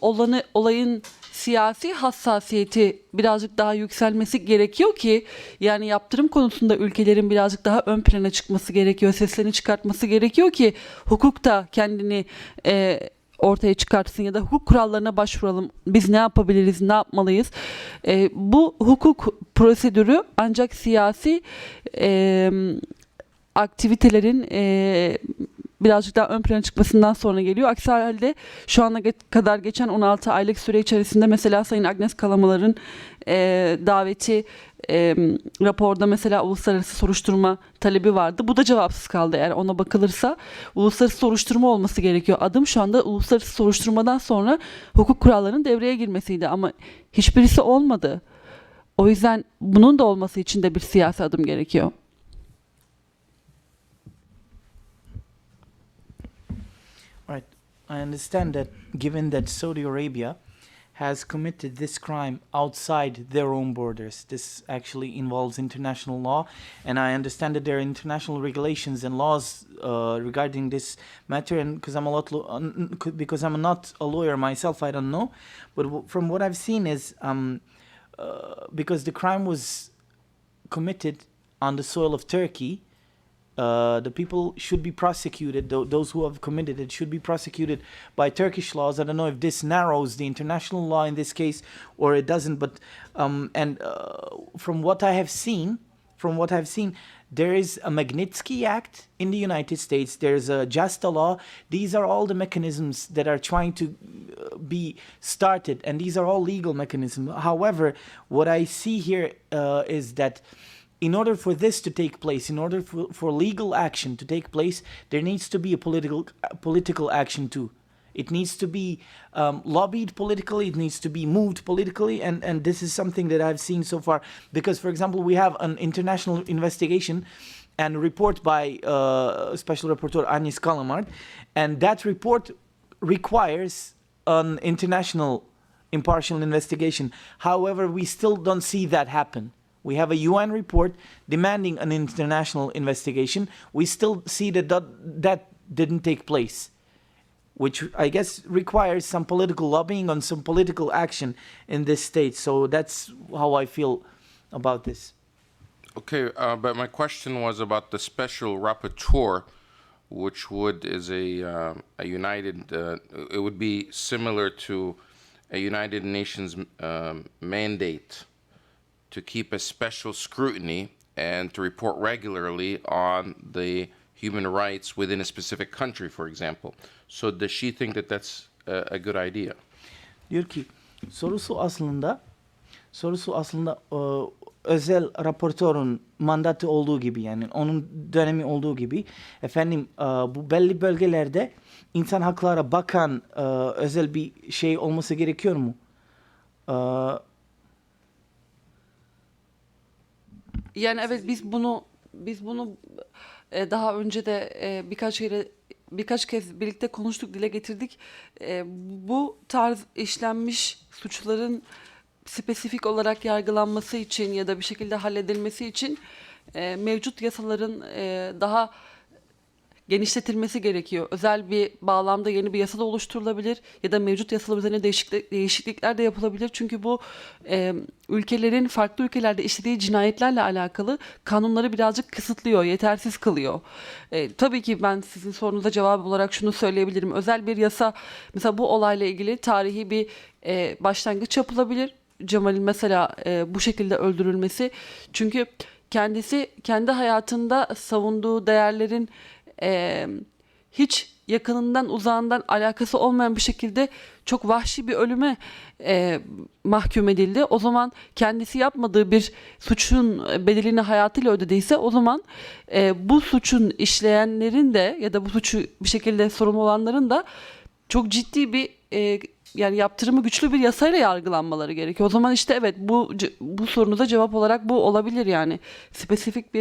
olayın siyasi hassasiyeti birazcık daha yükselmesi gerekiyor ki, yani yaptırım konusunda ülkelerin birazcık daha ön plana çıkması gerekiyor, seslerini çıkartması gerekiyor ki hukuk da kendini ortaya çıkartsın ya da hukuk kurallarına başvuralım. Biz ne yapabiliriz, ne yapmalıyız? Bu hukuk prosedürü ancak siyasi aktivitelerin birazcık daha ön plana çıkmasından sonra geliyor. Aksi halde şu ana kadar geçen 16 aylık süre içerisinde mesela Sayın Agnes Kalamalar'ın daveti raporda mesela uluslararası soruşturma talebi vardı. Bu da cevapsız kaldı. Eğer ona bakılırsa uluslararası soruşturma olması gerekiyor. Adım şu anda uluslararası soruşturmadan sonra hukuk kurallarının devreye girmesiydi ama hiçbirisi olmadı. O yüzden bunun da olması için de bir siyasi adım gerekiyor. Right. I understand that given that Saudi Arabia has committed this crime outside their own borders, this actually involves international law, and I understand that there are international regulations and laws regarding this matter. And because I'm not a lawyer myself, I don't know. But from what I've seen is because the crime was committed on the soil of Turkey. The people should be prosecuted, those who have committed it should be prosecuted by Turkish laws. I don't know if this narrows the international law in this case or it doesn't, but from what I've seen, there is a Magnitsky Act in the United States, there's a JASTA law. These are all the mechanisms that are trying to be started, and these are all legal mechanisms. However, what I see here is that in order for this to take place, in order for legal action to take place, there needs to be a political action too. It needs to be lobbied politically, it needs to be moved politically, and this is something that I've seen so far. Because, for example, we have an international investigation and report by Special Rapporteur Agnes Kalamard, and that report requires an international impartial investigation. However, we still don't see that happen. We have a UN report demanding an international investigation. We still see that didn't take place. which I guess requires some political lobbying and some political action in this state. So that's how I feel about this. Okay, but my question was about the special rapporteur, which is a united, it would be similar to a United Nations mandate to keep a special scrutiny and to report regularly on the human rights within a specific country, for example. So does she think that that's a good idea? Diyor ki sorusu aslında özel raportörün mandatı olduğu gibi, yani onun dönemi olduğu gibi efendim bu belli bölgelerde insan haklara bakan özel bir şey olması gerekiyor mu? Yani evet, biz bunu daha önce de birkaç kez birlikte konuştuk, dile getirdik. Bu tarz işlenmiş suçların spesifik olarak yargılanması için ya da bir şekilde halledilmesi için mevcut yasaların daha genişletilmesi gerekiyor. Özel bir bağlamda yeni bir yasa da oluşturulabilir ya da mevcut yasalar üzerine değişiklikler de yapılabilir. Çünkü bu ülkelerin farklı ülkelerde işlediği cinayetlerle alakalı kanunları birazcık kısıtlıyor, yetersiz kılıyor. Tabii ki ben sizin sorunuza cevap olarak şunu söyleyebilirim. Özel bir yasa, mesela bu olayla ilgili tarihi bir başlangıç yapılabilir. Cemal'in mesela bu şekilde öldürülmesi. Çünkü kendisi kendi hayatında savunduğu değerlerin hiç yakınından uzağından alakası olmayan bir şekilde çok vahşi bir ölüme mahkum edildi. O zaman kendisi yapmadığı bir suçun bedelini hayatıyla ödediyse, o zaman bu suçun işleyenlerin de ya da bu suçu bir şekilde sorumlu olanların da çok ciddi bir yani yaptırımı güçlü bir yasayla yargılanmaları gerekiyor. O zaman işte evet, bu sorunuza cevap olarak bu olabilir, yani spesifik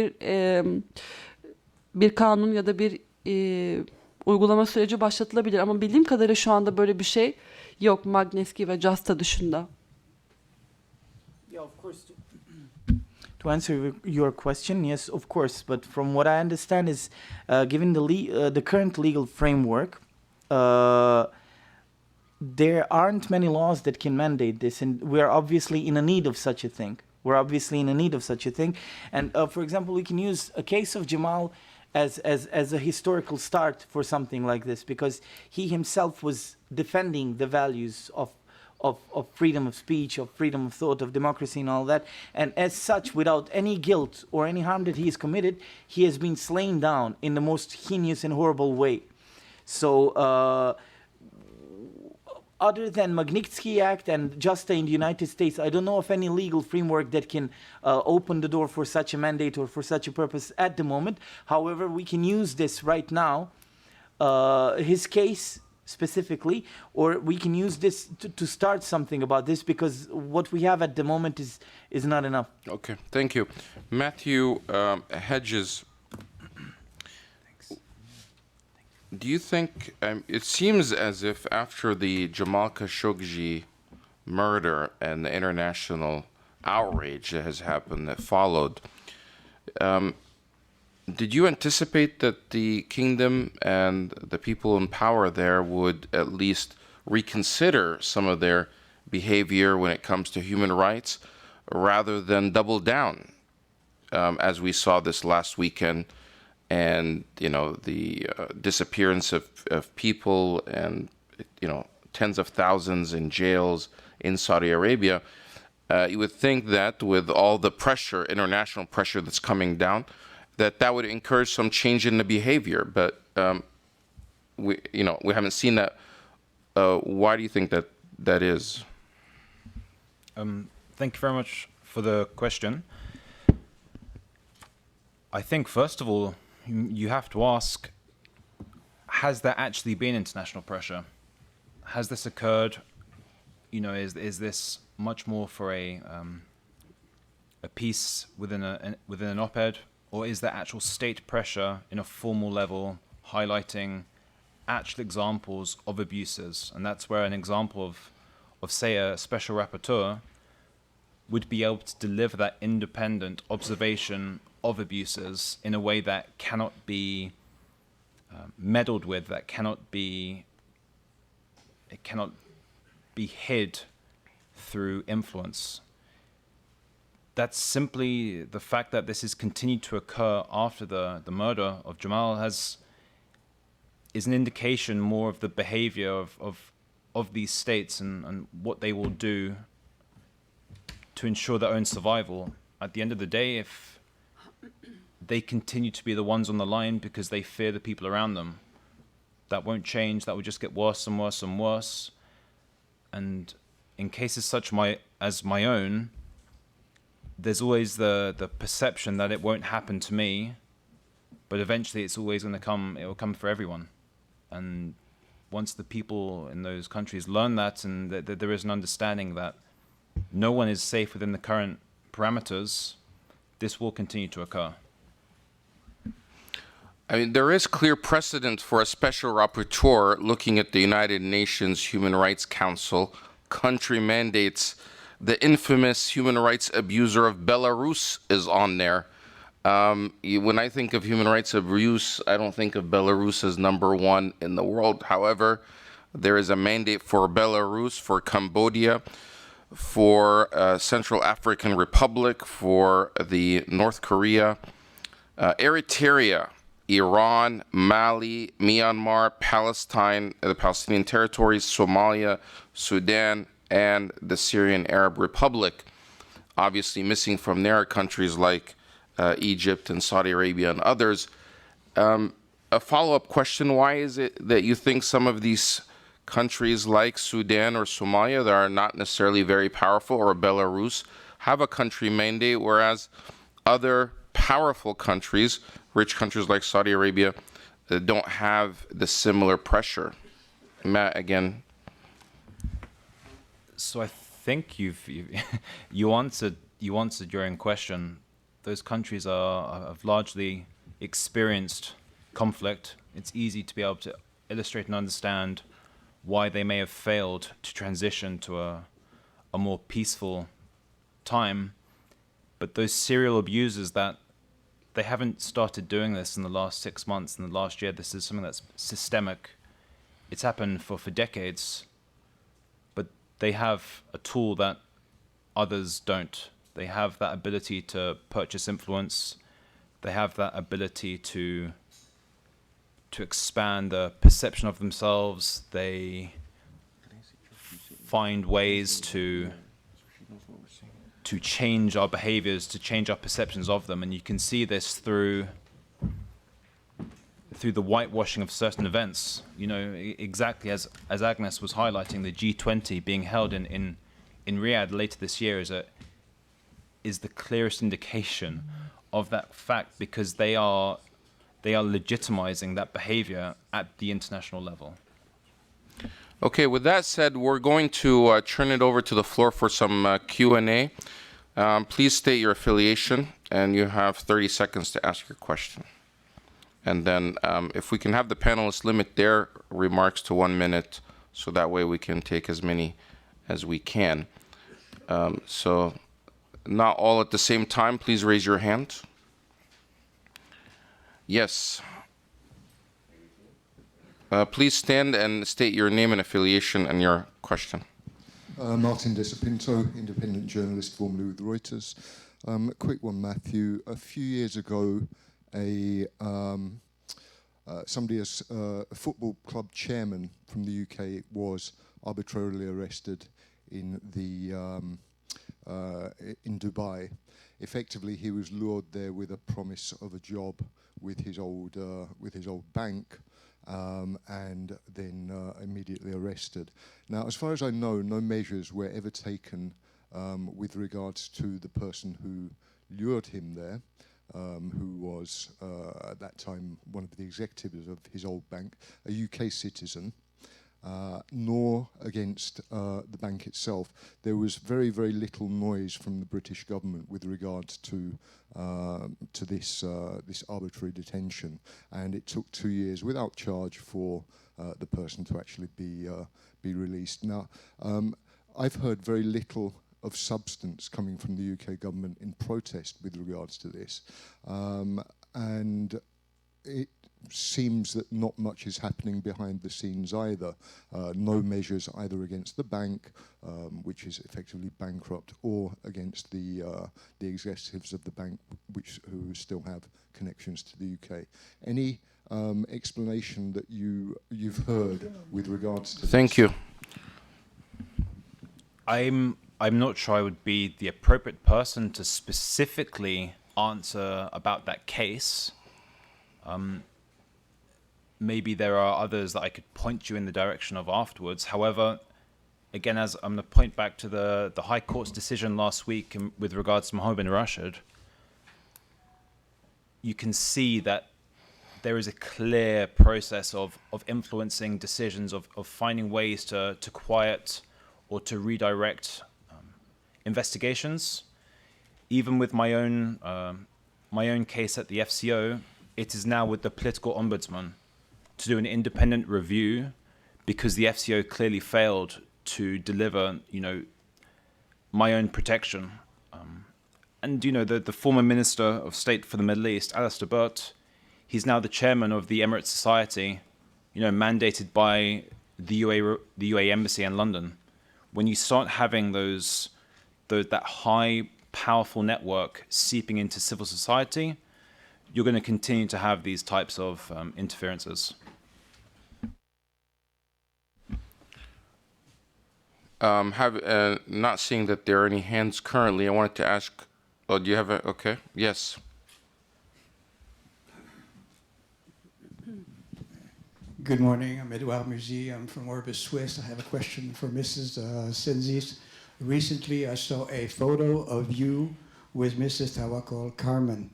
bir kanun ya da bir uygulama süreci başlatılabilir. Ama bildiğim kadarıyla şu anda böyle bir şey yok, Magnitsky ve Justa dışında. Yeah, of course. To answer your question, yes, of course. But from what I understand is, given the current legal framework, there aren't many laws that can mandate this, and we are obviously in a need of such a thing. And for example, we can use a case of Jamal as a historical start for something like this, because he himself was defending the values of freedom of speech, of freedom of thought, of democracy and all that. And as such, without any guilt or any harm that he has committed, he has been slain down in the most heinous and horrible way. So other than Magnitsky Act and Justa in the United States, I don't know of any legal framework that can open the door for such a mandate or for such a purpose at the moment. However, we can use this right now, his case specifically, or we can use this to start something about this, because what we have at the moment is not enough. Okay, thank you. Matthew Hedges, do you think, it seems as if after the Jamal Khashoggi murder and the international outrage that has happened that followed, did you anticipate that the kingdom and the people in power there would at least reconsider some of their behavior when it comes to human rights, rather than double down, as we saw this last weekend, and the disappearance of people, and tens of thousands in jails in Saudi Arabia? You would think that with all the pressure, international pressure that's coming down, that would encourage some change in the behavior. But we haven't seen that. Why do you think that is? Thank you very much for the question. I think, first of all, you have to ask, has there actually been international pressure? Has this occurred? Is this much more for a piece within an op-ed, or is there actual state pressure in a formal level highlighting actual examples of abuses? And that's where an example of say a special rapporteur would be able to deliver that independent observation of abuses in a way that cannot be meddled with, that cannot be it cannot be hid through influence. That's simply the fact that this has continued to occur after the murder of Jamal is an indication more of the behavior of these states and what they will do to ensure their own survival. At the end of the day, if they continue to be the ones on the line because they fear the people around them, that won't change. That will just get worse and worse and worse. And in cases such as my own, there's always the perception that it won't happen to me, but eventually it's always going to come. It will come for everyone. And once the people in those countries learn that, and that there is an understanding that no one is safe within the current parameters, this will continue to occur. I mean, there is clear precedent for a special rapporteur looking at the United Nations Human Rights Council country mandates. The infamous human rights abuser of Belarus is on there. When I think of human rights abuse, I don't think of Belarus as number one in the world. However, there is a mandate for Belarus, for Cambodia, for Central African Republic, for the North Korea, Eritrea, Iran, Mali, Myanmar, Palestine, the Palestinian territories, Somalia, Sudan, and the Syrian Arab Republic. Obviously missing from there are countries like Egypt and Saudi Arabia and others. A follow-up question, why is it that you think some of these countries like Sudan or Somalia that are not necessarily very powerful, or Belarus, have a country mandate, whereas other powerful countries, rich countries like Saudi Arabia, don't have the similar pressure? Matt, again. So I think you answered your own question. Those countries have largely experienced conflict. It's easy to be able to illustrate and understand why they may have failed to transition to a more peaceful time. But those serial abusers, that they haven't started doing this in the last 6 months, in the last year. This is something that's systemic. It's happened for decades. But they have a tool that others don't. They have that ability to purchase influence. They have that ability to expand the perception of themselves. They find ways to change our behaviors, to change our perceptions of them. And you can see this through the whitewashing of certain events. You know, exactly as Agnes was highlighting, the G20 being held in Riyadh later this year is the clearest indication of that fact, because they are legitimizing that behavior at the international level. Okay, with that said, we're going to turn it over to the floor for some Q&A. Please state your affiliation, and you have 30 seconds to ask your question. And then if we can have the panelists limit their remarks to 1 minute, so that way we can take as many as we can. So not all at the same time, please raise your hand. Yes. Please stand and state your name and affiliation and your question. Martin Desapinto, independent journalist, formerly with Reuters. A quick one, Matthew. A few years ago, somebody as a football club chairman from the UK was arbitrarily arrested in Dubai. Effectively, he was lured there with a promise of a job with his old bank, and then immediately arrested. Now, as far as I know, no measures were ever taken with regards to the person who lured him there, who was at that time one of the executives of his old bank, a UK citizen, nor against the bank itself. There was very, very little noise from the British government with regards to this arbitrary detention, and it took 2 years without charge for the person to actually be released. Now, I've heard very little of substance coming from the UK government in protest with regards to this, and seems that not much is happening behind the scenes either. No measures either against the bank, which is effectively bankrupt, or against the executives of the bank, who still have connections to the UK. Any explanation that you've heard with regards to Thank this? you. I'm not sure I would be the appropriate person to specifically answer about that case. Maybe there are others that I could point you in the direction of afterwards. However, again, as I'm going to point back to the High Court's decision last week with regards to Mohammed bin Rashid, you can see that there is a clear process of influencing decisions, of finding ways to quiet or to redirect investigations. Even with my own case at the FCO, it is now with the political ombudsman to do an independent review, because the FCO clearly failed to deliver, my own protection. And the former Minister of State for the Middle East, Alistair Burt, he's now the chairman of the Emirates Society, mandated by the UAE Embassy in London. When you start having that high, powerful network seeping into civil society, you're going to continue to have these types of interferences. Not seeing that there are any hands currently, I wanted to ask, do you have a, okay, yes. Good morning, I'm Edouard Musi, I'm from Orbis Swiss. I have a question for Mrs. Sinzis. Recently I saw a photo of you with Mrs. Tawakkol Carmen.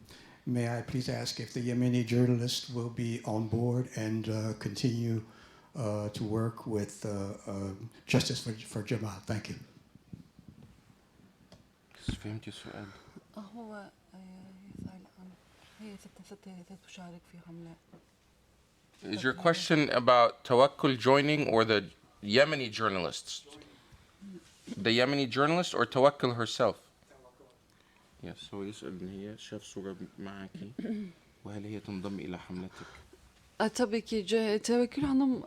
May I please ask if the Yemeni journalist will be on board and continue to work with Justice for Jamal? Thank you. فهمتي السؤال؟ هو يسأل عن هي ستة تشارك في حملة. Is your question about Tawakkul joining or the Yemeni journalists? The Yemeni journalist or Tawakkul herself? Yes, هو يسأل إن هي شاف صورة معك وهل هي تنضم إلى حملتك؟ Tabii ki Tevekkül Hanım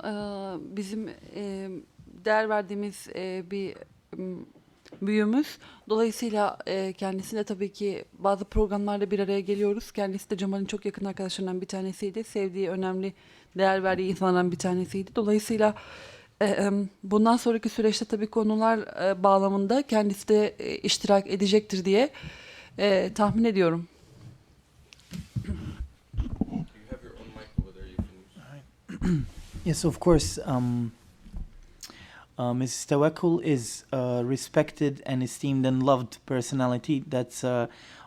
bizim değer verdiğimiz bir büyüğümüz. Dolayısıyla kendisiyle tabii ki bazı programlarda bir araya geliyoruz. Kendisi de Cemal'in çok yakın arkadaşlarından bir tanesiydi. Sevdiği, önemli, değer verdiği insanlardan bir tanesiydi. Dolayısıyla bundan sonraki süreçte tabii konular bağlamında kendisi de iştirak edecektir diye tahmin ediyorum. Yes, of course. Mrs. Tawakkul is a respected and esteemed and loved personality. That's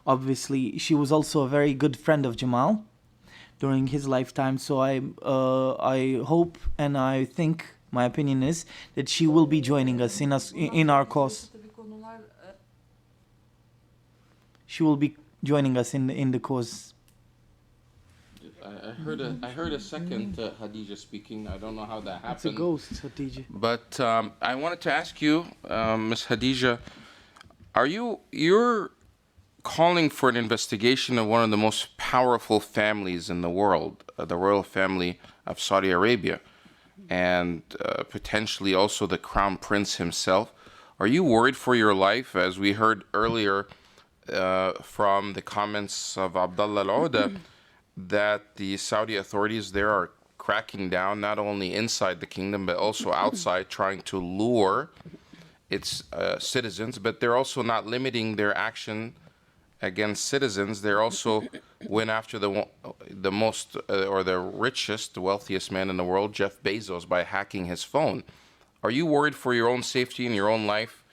obviously, she was also a very good friend of Jamal during his lifetime. So I hope and I think, my opinion is, that she will be joining us in our cause. She will be joining us in the cause. I heard a second Khadija speaking. I don't know how that happened. It's a ghost, Khadija. But I wanted to ask you, Ms. Khadija, you're calling for an investigation of one of the most powerful families in the world, the royal family of Saudi Arabia, and potentially also the Crown Prince himself. Are you worried for your life? As we heard earlier from the comments of Abdullah Al-Oda, that the Saudi authorities there are cracking down not only inside the kingdom but also outside, trying to lure its citizens, but they're also not limiting their action against citizens. They're also went after the most or the richest, the wealthiest man in the world, Jeff Bezos, by hacking his phone. Are you worried for your own safety and your own life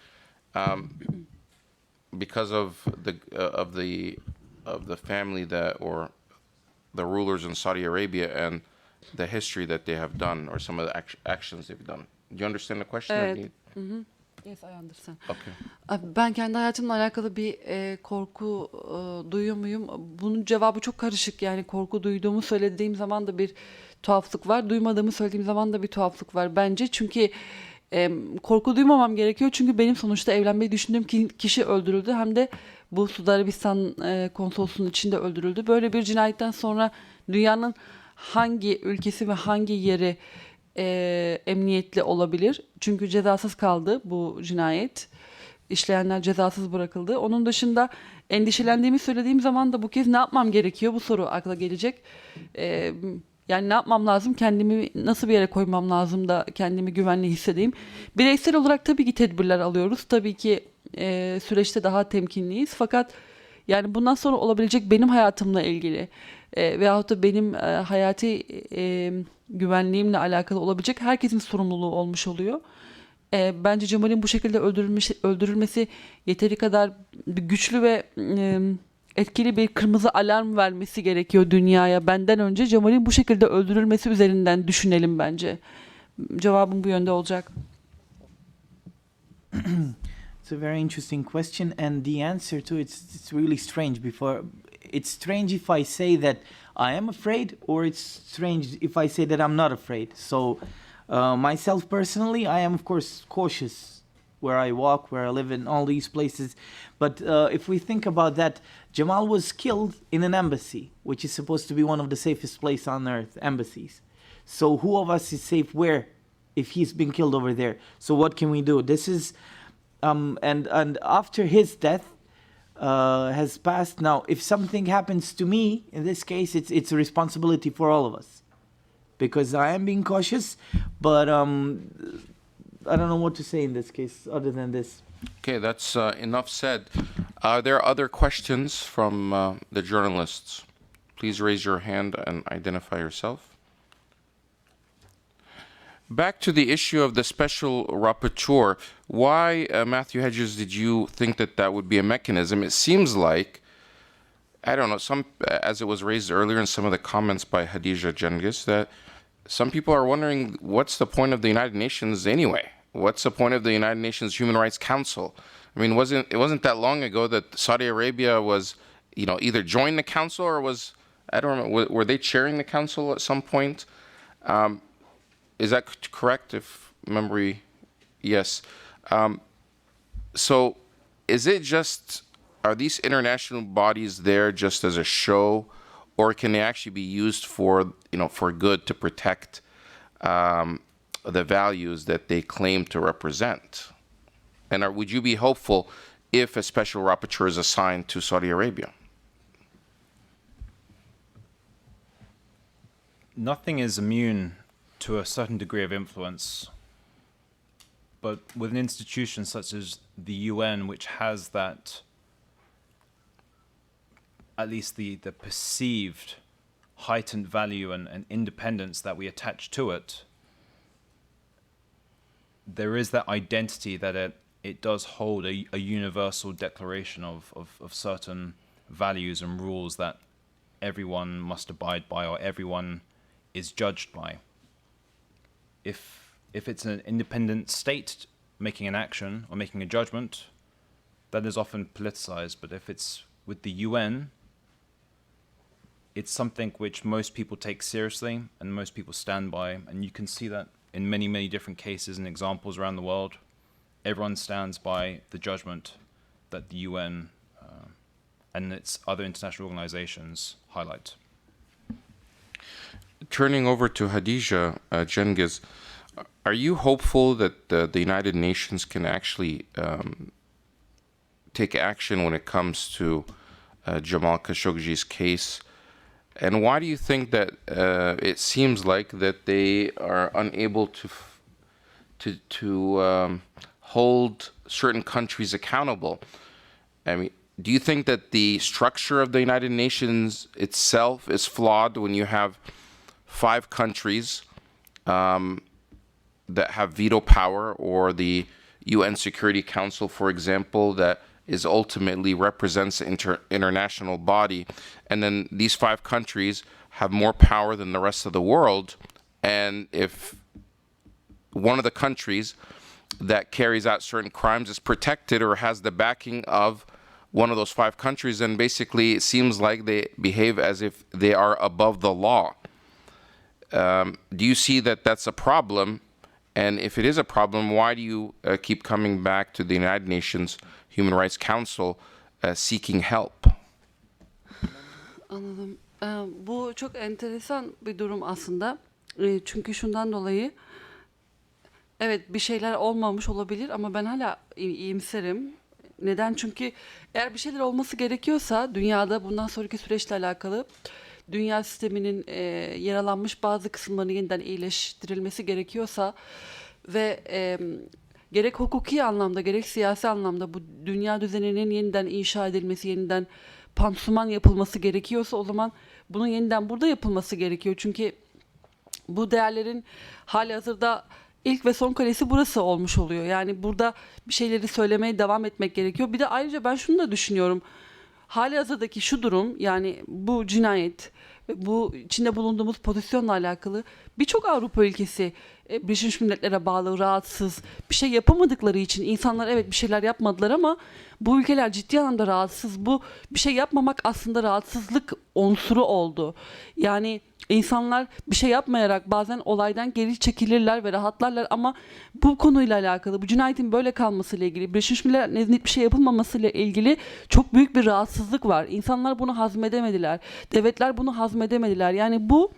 because of the family that, or the rulers in Saudi Arabia and the history that they have done, or some of the actions they've done? Do you understand the question? Evet. Yes, I understand. Okay. Ben kendi hayatımla alakalı bir korku duyuyor muyum? Bunun cevabı çok karışık. Yani korku duyduğumu söylediğim zaman da bir tuhaflık var. Duymadığımı söylediğim zaman da bir tuhaflık var bence. Çünkü korku duymamam gerekiyor. Çünkü benim sonuçta evlenmeyi düşündüğüm kişi öldürüldü. Hem de bu Suudi Arabistan konsolosunun içinde öldürüldü. Böyle bir cinayetten sonra dünyanın hangi ülkesi ve hangi yeri emniyetli olabilir? Çünkü cezasız kaldı bu cinayet. İşleyenler cezasız bırakıldı. Onun dışında endişelendiğimi söylediğim zaman da bu kez ne yapmam gerekiyor? Bu soru akla gelecek. Yani ne yapmam lazım? Kendimi nasıl bir yere koymam lazım da kendimi güvenli hissedeyim? Bireysel olarak tabii ki tedbirler alıyoruz. Tabii ki süreçte daha temkinliyiz. Fakat yani bundan sonra olabilecek benim hayatımla ilgili veyahut da benim hayati güvenliğimle alakalı olabilecek herkesin sorumluluğu olmuş oluyor. Bence Cemal'in bu şekilde öldürülmesi yeteri kadar güçlü ve etkili bir kırmızı alarm vermesi gerekiyor dünyaya. Benden önce Cemal'in bu şekilde öldürülmesi üzerinden düşünelim bence. Cevabım bu yönde olacak. It's a very interesting question, and the answer to it's really strange. It's strange if I say that I am afraid, or it's strange if I say that I'm not afraid. So, myself personally, I am of course cautious where I walk, where I live, in all these places. But if we think about that, Jamal was killed in an embassy, which is supposed to be one of the safest places on earth, embassies. So who of us is safe where if he's been killed over there? So what can we do? This is and after his death has passed, now if something happens to me, in this case, it's a responsibility for all of us, because I am being cautious, but I don't know what to say in this case other than this. Okay, that's enough said. Are there other questions from the journalists? Please raise your hand and identify yourself. Back to the issue of the special rapporteur, why, Matthew Hedges, did you think that that would be a mechanism? It seems like, I don't know, as it was raised earlier in some of the comments by Hadija Cengiz, that some people are wondering, what's the point of the United Nations anyway? What's the point of the United Nations Human Rights Council? I mean, it wasn't that long ago that Saudi Arabia was, either joined the council or was, I don't remember, were they chairing the council at some point? Is that correct, if memory? Yes. So is it just, are these international bodies there just as a show, or can they actually be used for, for good, to protect the values that they claim to represent? And would you be hopeful if a special rapporteur is assigned to Saudi Arabia? Nothing is immune to a certain degree of influence, but with an institution such as the UN, which has that, at least the perceived heightened value and independence that we attach to it, there is that identity that it does hold a universal declaration of certain values and rules that everyone must abide by, or everyone is judged by. If it's an independent state making an action or making a judgment, that is often politicized. But if it's with the UN, it's something which most people take seriously and most people stand by. And you can see that in many, many different cases and examples around the world. Everyone stands by the judgment that the UN and its other international organizations highlight. Turning over to Hadija Cengiz, are you hopeful that the United Nations can actually take action when it comes to Jamal Khashoggi's case? And why do you think that it seems like that they are unable to hold certain countries accountable? I mean, do you think that the structure of the United Nations itself is flawed when you have 5 countries that have veto power, or the UN Security Council, for example, that is ultimately represents the international body, and then these 5 countries have more power than the rest of the world, and if one of the countries that carries out certain crimes is protected or has the backing of one of those 5 countries, then basically it seems like they behave as if they are above the law. Do you see that that's a problem? And if it is a problem, why do you keep coming back to the United Nations Human Rights Council seeking help? Anladım. Bu çok enteresan bir durum aslında. Çünkü şundan dolayı evet bir şeyler olmamış olabilir ama ben hala iyimserim. Neden? Çünkü eğer bir şeyler olması gerekiyorsa dünyada bundan sonraki süreçle alakalı dünya sisteminin yaralanmış bazı kısımlarının yeniden iyileştirilmesi gerekiyorsa ve gerek hukuki anlamda gerek siyasi anlamda bu dünya düzeninin yeniden inşa edilmesi, yeniden pansuman yapılması gerekiyorsa o zaman bunun yeniden burada yapılması gerekiyor. Çünkü bu değerlerin halihazırda ilk ve son kalesi burası olmuş oluyor. Yani burada bir şeyleri söylemeye devam etmek gerekiyor. Bir de ayrıca ben şunu da düşünüyorum. Halihazırdaki şu durum, yani bu cinayet, bu içinde bulunduğumuz pozisyonla alakalı birçok Avrupa ülkesi Birleşmiş Milletler'e bağlı, rahatsız, bir şey yapamadıkları için insanlar evet bir şeyler yapmadılar ama bu ülkeler ciddi anlamda rahatsız. Bu bir şey yapmamak aslında rahatsızlık unsuru oldu. Yani insanlar bir şey yapmayarak bazen olaydan geri çekilirler ve rahatlarlar ama bu konuyla alakalı, bu cinayetin böyle kalmasıyla ilgili, Birleşmiş Milletler nezdinde bir şey yapılmamasıyla ilgili çok büyük bir rahatsızlık var. İnsanlar bunu hazmedemediler. Devletler bunu hazmedemediler. Yani bu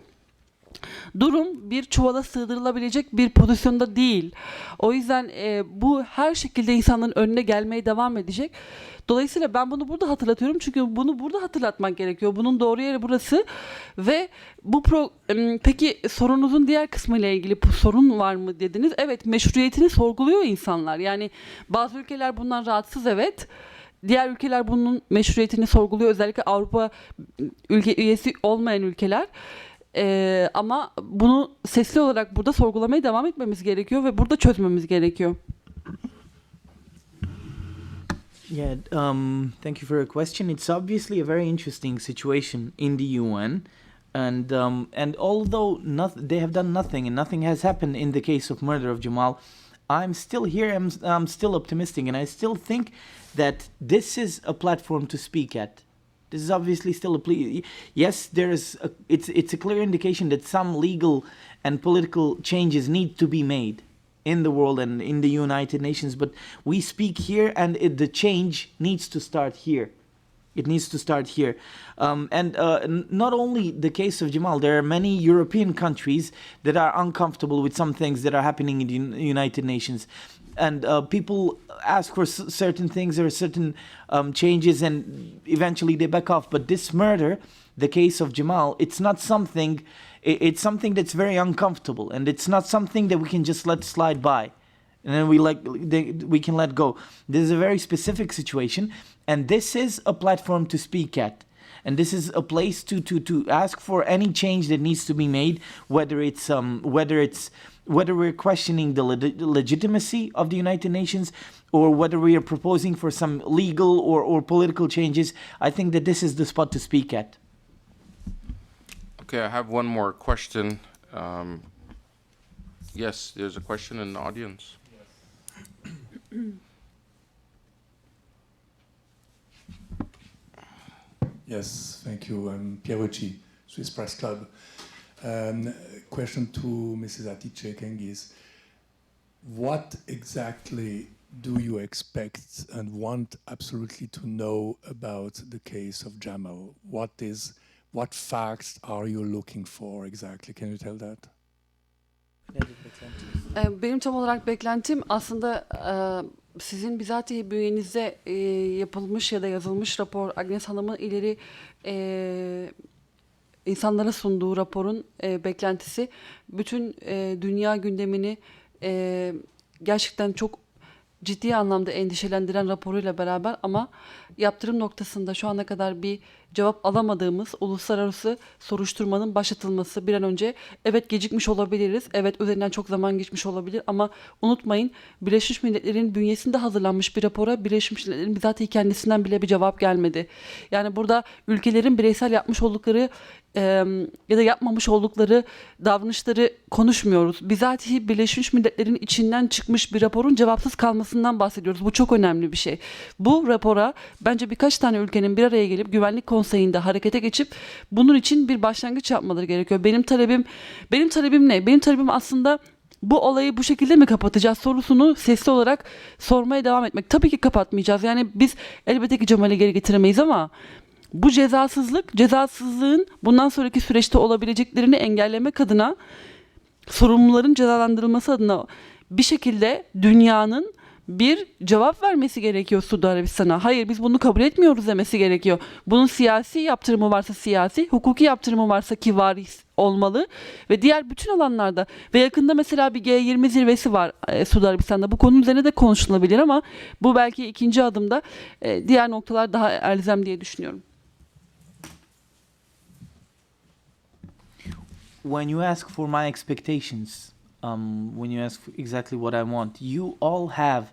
durum bir çuvala sığdırılabilecek bir pozisyonda değil. O yüzden bu her şekilde insanların önüne gelmeye devam edecek. Dolayısıyla ben bunu burada hatırlatıyorum çünkü bunu burada hatırlatmak gerekiyor. Bunun doğru yeri burası ve peki sorunuzun diğer kısmıyla ilgili sorun var mı dediniz. Evet, meşruiyetini sorguluyor insanlar. Yani bazı ülkeler bundan rahatsız, evet. Diğer ülkeler bunun meşruiyetini sorguluyor. Özellikle Avrupa üyesi olmayan ülkeler. Ama bunu sesli olarak burada sorgulamaya devam etmemiz gerekiyor ve burada çözmemiz gerekiyor. Yeah, thank you for your question. It's obviously a very interesting situation in the UN, and although they have done nothing and nothing has happened in the case of murder of Jamal, I'm still here. I'm still optimistic, and I still think that this is a platform to speak at. This is obviously still a plea. Yes, it's a clear indication that some legal and political changes need to be made in the world and in the United Nations, but we speak here and the change needs to start here. It needs to start here. Not only the case of Jamal, there are many European countries that are uncomfortable with some things that are happening in the United Nations. And people ask for certain things or certain changes and eventually they back off. But this murder, the case of Jamal, it's not something, it's something that's very uncomfortable and it's not something that we can just let slide by. And then we can let go. This is a very specific situation and this is a platform to speak at. And this is a place to ask for any change that needs to be made, whether we're questioning the legitimacy of the United Nations or whether we are proposing for some legal or political changes. I think that this is the spot to speak at. Okay, I have one more question. Yes, there's a question in the audience. Yes, thank you. I'm Pierucci, Swiss Press Club. Question to Mrs. Hatice Cengiz. What exactly do you expect and want absolutely to know about the case of Jamal? What facts are you looking for exactly? Can you tell that? Benim tam olarak beklentim aslında sizin bizatihi bünyenizde yapılmış ya da yazılmış rapor, Agnes Hanım'ın ileri insanlara sunduğu raporun beklentisi bütün dünya gündemini gerçekten çok ciddi anlamda endişelendiren raporuyla beraber ama yaptırım noktasında şu ana kadar bir cevap alamadığımız uluslararası soruşturmanın başlatılması bir an önce. Evet, gecikmiş olabiliriz, evet üzerinden çok zaman geçmiş olabilir ama unutmayın, Birleşmiş Milletler'in bünyesinde hazırlanmış bir rapora Birleşmiş Milletler'in bizatihi kendisinden bile bir cevap gelmedi. Yani burada ülkelerin bireysel yapmış oldukları ya da yapmamış oldukları davranışları konuşmuyoruz. Bizatihi Birleşmiş Milletler'in içinden çıkmış bir raporun cevapsız kalmasından bahsediyoruz. Bu çok önemli bir şey. Bu rapora bence birkaç tane ülkenin bir araya gelip Güvenlik Konseyi'nde harekete geçip bunun için bir başlangıç yapmaları gerekiyor. Benim talebim ne? Benim talebim aslında bu olayı bu şekilde mi kapatacağız sorusunu sesli olarak sormaya devam etmek. Tabii ki kapatmayacağız. Yani biz elbette ki Cemal'i geri getiremeyiz ama bu cezasızlığın bundan sonraki süreçte olabileceklerini engellemek adına, sorumluların cezalandırılması adına bir şekilde dünyanın bir cevap vermesi gerekiyor Suudi Arabistan'a. Hayır, biz bunu kabul etmiyoruz demesi gerekiyor. Bunun siyasi yaptırımı varsa siyasi, hukuki yaptırımı varsa ki var olmalı ve diğer bütün alanlarda ve yakında mesela bir G20 zirvesi var Suudi Arabistan'da. Bu konu üzerine de konuşulabilir ama bu belki ikinci adımda, diğer noktalar daha elzem diye düşünüyorum. When you ask for my expectations, when you ask exactly what I want, you all have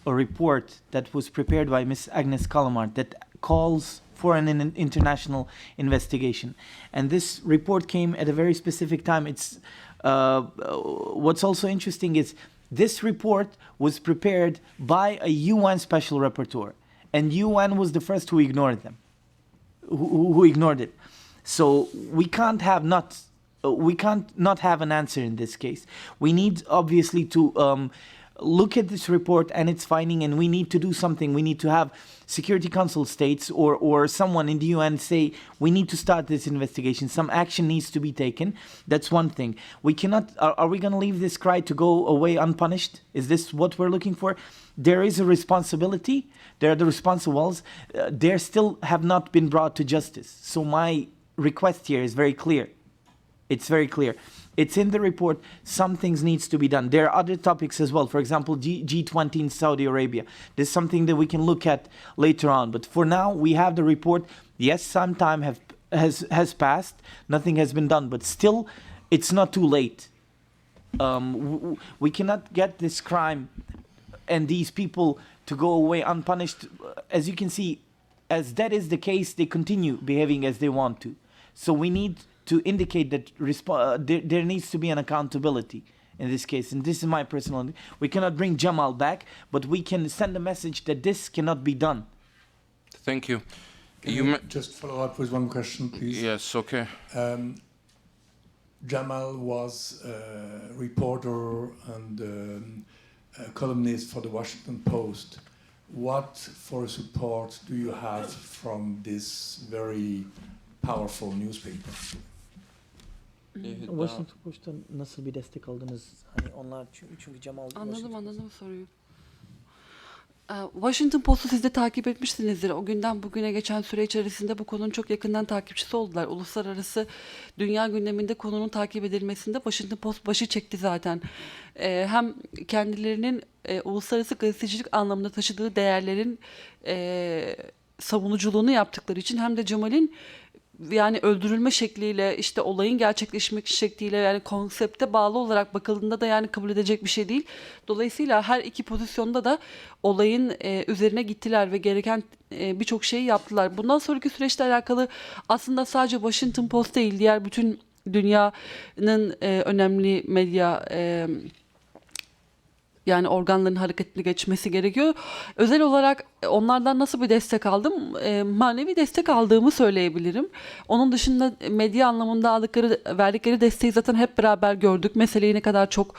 a report that was prepared by Ms. Agnes Calamard that calls for an international investigation. And this report came at a very specific time. It's what's also interesting is this report was prepared by a UN special rapporteur, and UN was the first who ignored them, who ignored it. So we can't not have an answer in this case. We need obviously to look at this report and its finding, and we need to do something. We need to have Security Council states or someone in the UN say, we need to start this investigation. Some action needs to be taken. That's one thing. We cannot, are we going to leave this cry to go away unpunished? Is this what we're looking for? There is a responsibility. There are the responsibles. They still have not been brought to justice. So my request here is very clear. It's very clear. It's in the report. Some things needs to be done. There are other topics as well. For example, G20 in Saudi Arabia. There's something that we can look at later on. But for now, we have the report. Yes, some time has passed. Nothing has been done. But still, it's not too late. We cannot get this crime and these people to go away unpunished. As you can see, as that is the case, they continue behaving as they want to. So we need to indicate that there needs to be an accountability in this case. And this is my personal... We cannot bring Jamal back, but we can send a message that this cannot be done. Thank you. Can I just follow up with one question, please? Yes, okay. Jamal was a reporter and a columnist for the Washington Post. What for support do you have from this very powerful newspaper? Washington Post'tan nasıl bir destek aldınız? Hani onlar çünkü Cemal... Anladım soruyu. Washington Post'u siz de takip etmişsinizdir. O günden bugüne geçen süre içerisinde bu konunun çok yakından takipçisi oldular. Uluslararası dünya gündeminde konunun takip edilmesinde Washington Post başı çekti zaten. Hem kendilerinin uluslararası gazetecilik anlamında taşıdığı değerlerin savunuculuğunu yaptıkları için hem de Cemal'in yani öldürülme şekliyle, işte olayın gerçekleşmek şekliyle, yani konsepte bağlı olarak bakıldığında da yani kabul edecek bir şey değil. Dolayısıyla her iki pozisyonda da olayın üzerine gittiler ve gereken birçok şeyi yaptılar. Bundan sonraki süreçle alakalı aslında sadece Washington Post değil, diğer bütün dünyanın önemli medya yani organların hareketli geçmesi gerekiyor. Özel olarak onlardan nasıl bir destek aldım? Manevi destek aldığımı söyleyebilirim. Onun dışında medya anlamında verdikleri desteği zaten hep beraber gördük. Meseleyi ne kadar çok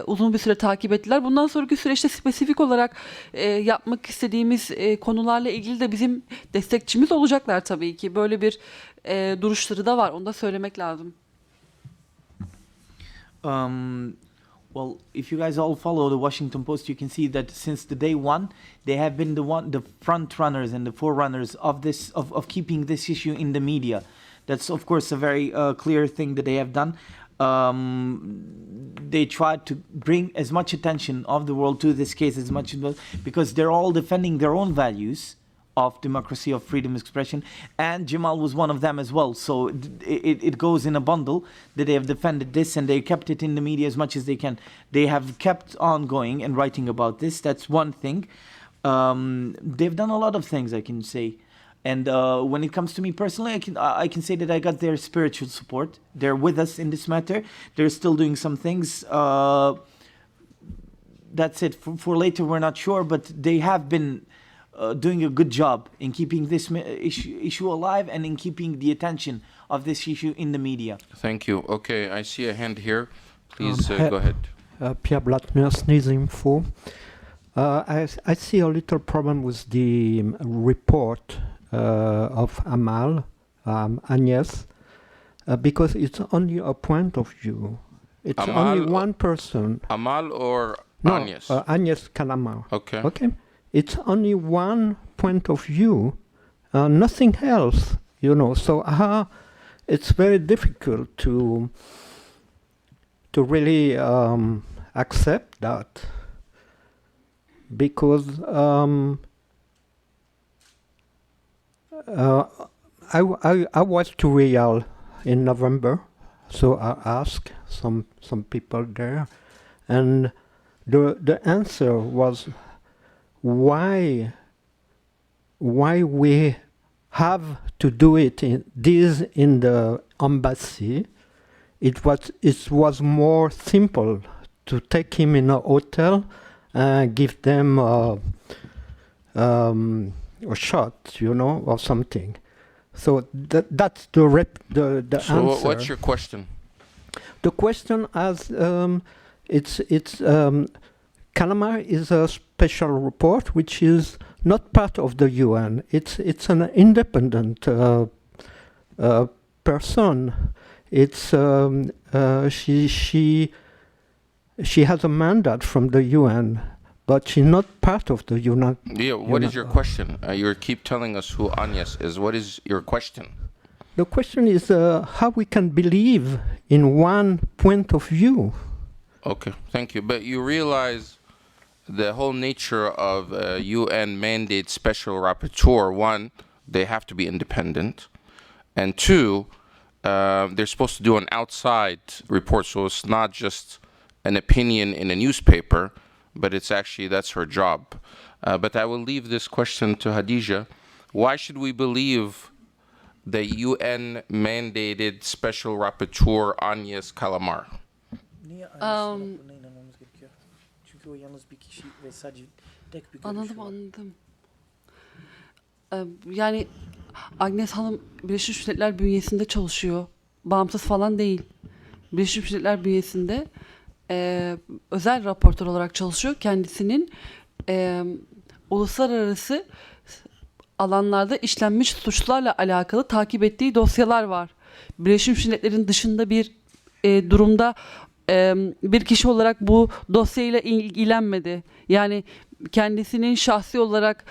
uzun bir süre takip ettiler. Bundan sonraki süreçte spesifik olarak yapmak istediğimiz konularla ilgili de bizim destekçimiz olacaklar tabii ki. Böyle bir duruşları da var. Onu da söylemek lazım. Well, if you guys all follow the Washington Post, you can see that since the day one, they have been the front runners and the forerunners of this of keeping this issue in the media. That's of course a very clear thing that they have done. They tried to bring as much attention of the world to this case as much because they're all defending their own values of democracy, of freedom of expression, and Jamal was one of them as well. So it goes in a bundle that they have defended this and they kept it in the media as much as they can. They have kept on going and writing about this. That's one thing. They've done a lot of things, I can say. And when it comes to me personally, I can say that I got their spiritual support. They're with us in this matter. They're still doing some things. That's it. For later, we're not sure, but they have been doing a good job in keeping this issue alive and in keeping the attention of this issue in the media. Thank you. Okay, I see a hand here. Please go ahead. Pierre Blattner, Sneeze Info. I see a little problem with the report of Amal, Agnes, because it's only a point of view. It's Amal only one person. Amal or No, Agnes? Agnes Calamar. Okay. Okay. It's only one point of view, nothing else, So it's very difficult to really accept that, because I was to Real in November, so I asked some people there, and the answer was why we have to do it in the embassy. It was more simple to take him in a hotel and give them a shot, or something. So that's the So answer. what's your question? The question Calamar is a special report which is not part of the UN. It's an independent person. It's she has a mandate from the UN, but she's not part of the UN. Yeah, what is your question? You keep telling us who Agnes is. What is your question? The question is how we can believe in one point of view. Okay, thank you. But you realize the whole nature of UN mandate special rapporteur, one, they have to be independent, and two, they're supposed to do an outside report, so it's not just an opinion in a newspaper, but it's actually, that's her job. But I will leave this question to Hadija. Why should we believe the UN mandated special rapporteur Agnes Calamar? Anladım. Yani Agnes Hanım Birleşmiş Milletler bünyesinde çalışıyor. Bağımsız falan değil. Birleşmiş Milletler bünyesinde özel raportör olarak çalışıyor. Kendisinin uluslararası alanlarda işlenmiş suçlarla alakalı takip ettiği dosyalar var. Birleşmiş Milletler'in dışında bir durumda bir kişi olarak bu dosyayla ilgilenmedi. Yani kendisinin şahsi olarak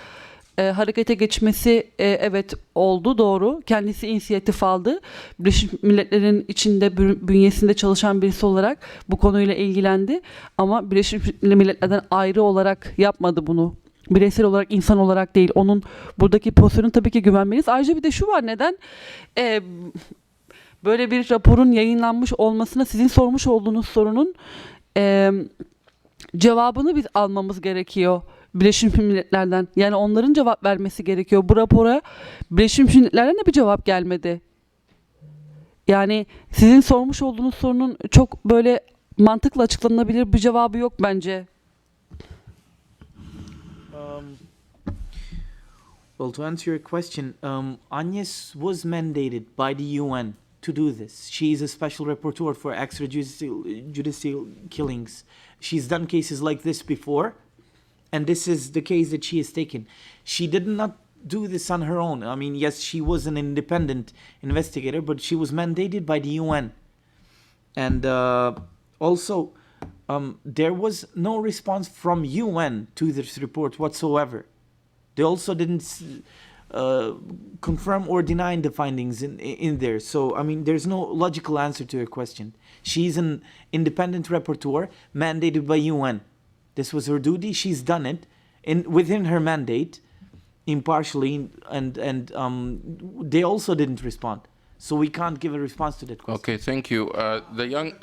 harekete geçmesi evet oldu, doğru. Kendisi inisiyatif aldı. Birleşmiş Milletler'in içinde bünyesinde çalışan birisi olarak bu konuyla ilgilendi. Ama Birleşmiş Milletler'den ayrı olarak yapmadı bunu. Bireysel olarak, insan olarak değil. Onun buradaki pozisyonuna tabii ki güvenmeliyiz. Ayrıca bir de şu var, neden böyle bir raporun yayınlanmış olmasına sizin sormuş olduğunuz sorunun cevabını biz almamız gerekiyor Birleşmiş Milletler'den. Yani onların cevap vermesi gerekiyor. Bu rapora Birleşmiş Milletler'den de bir cevap gelmedi. Yani sizin sormuş olduğunuz sorunun çok böyle mantıkla açıklanabilir bir cevabı yok bence. Well, to answer your question, Agnes was mandated by the UN to do this. She is a special rapporteur for extrajudicial killings. She's done cases like this before, and this is the case that she has taken. She did not do this on her own. I mean, yes, she was an independent investigator, but she was mandated by the UN. And also, there was no response from UN to this report whatsoever. They also didn't confirm or deny the findings in there. So, I mean, there's no logical answer to your question. She's an independent rapporteur mandated by UN. This was her duty. She's done it within her mandate, impartially, and they also didn't respond. So we can't give a response to that question. Okay, thank you. The young...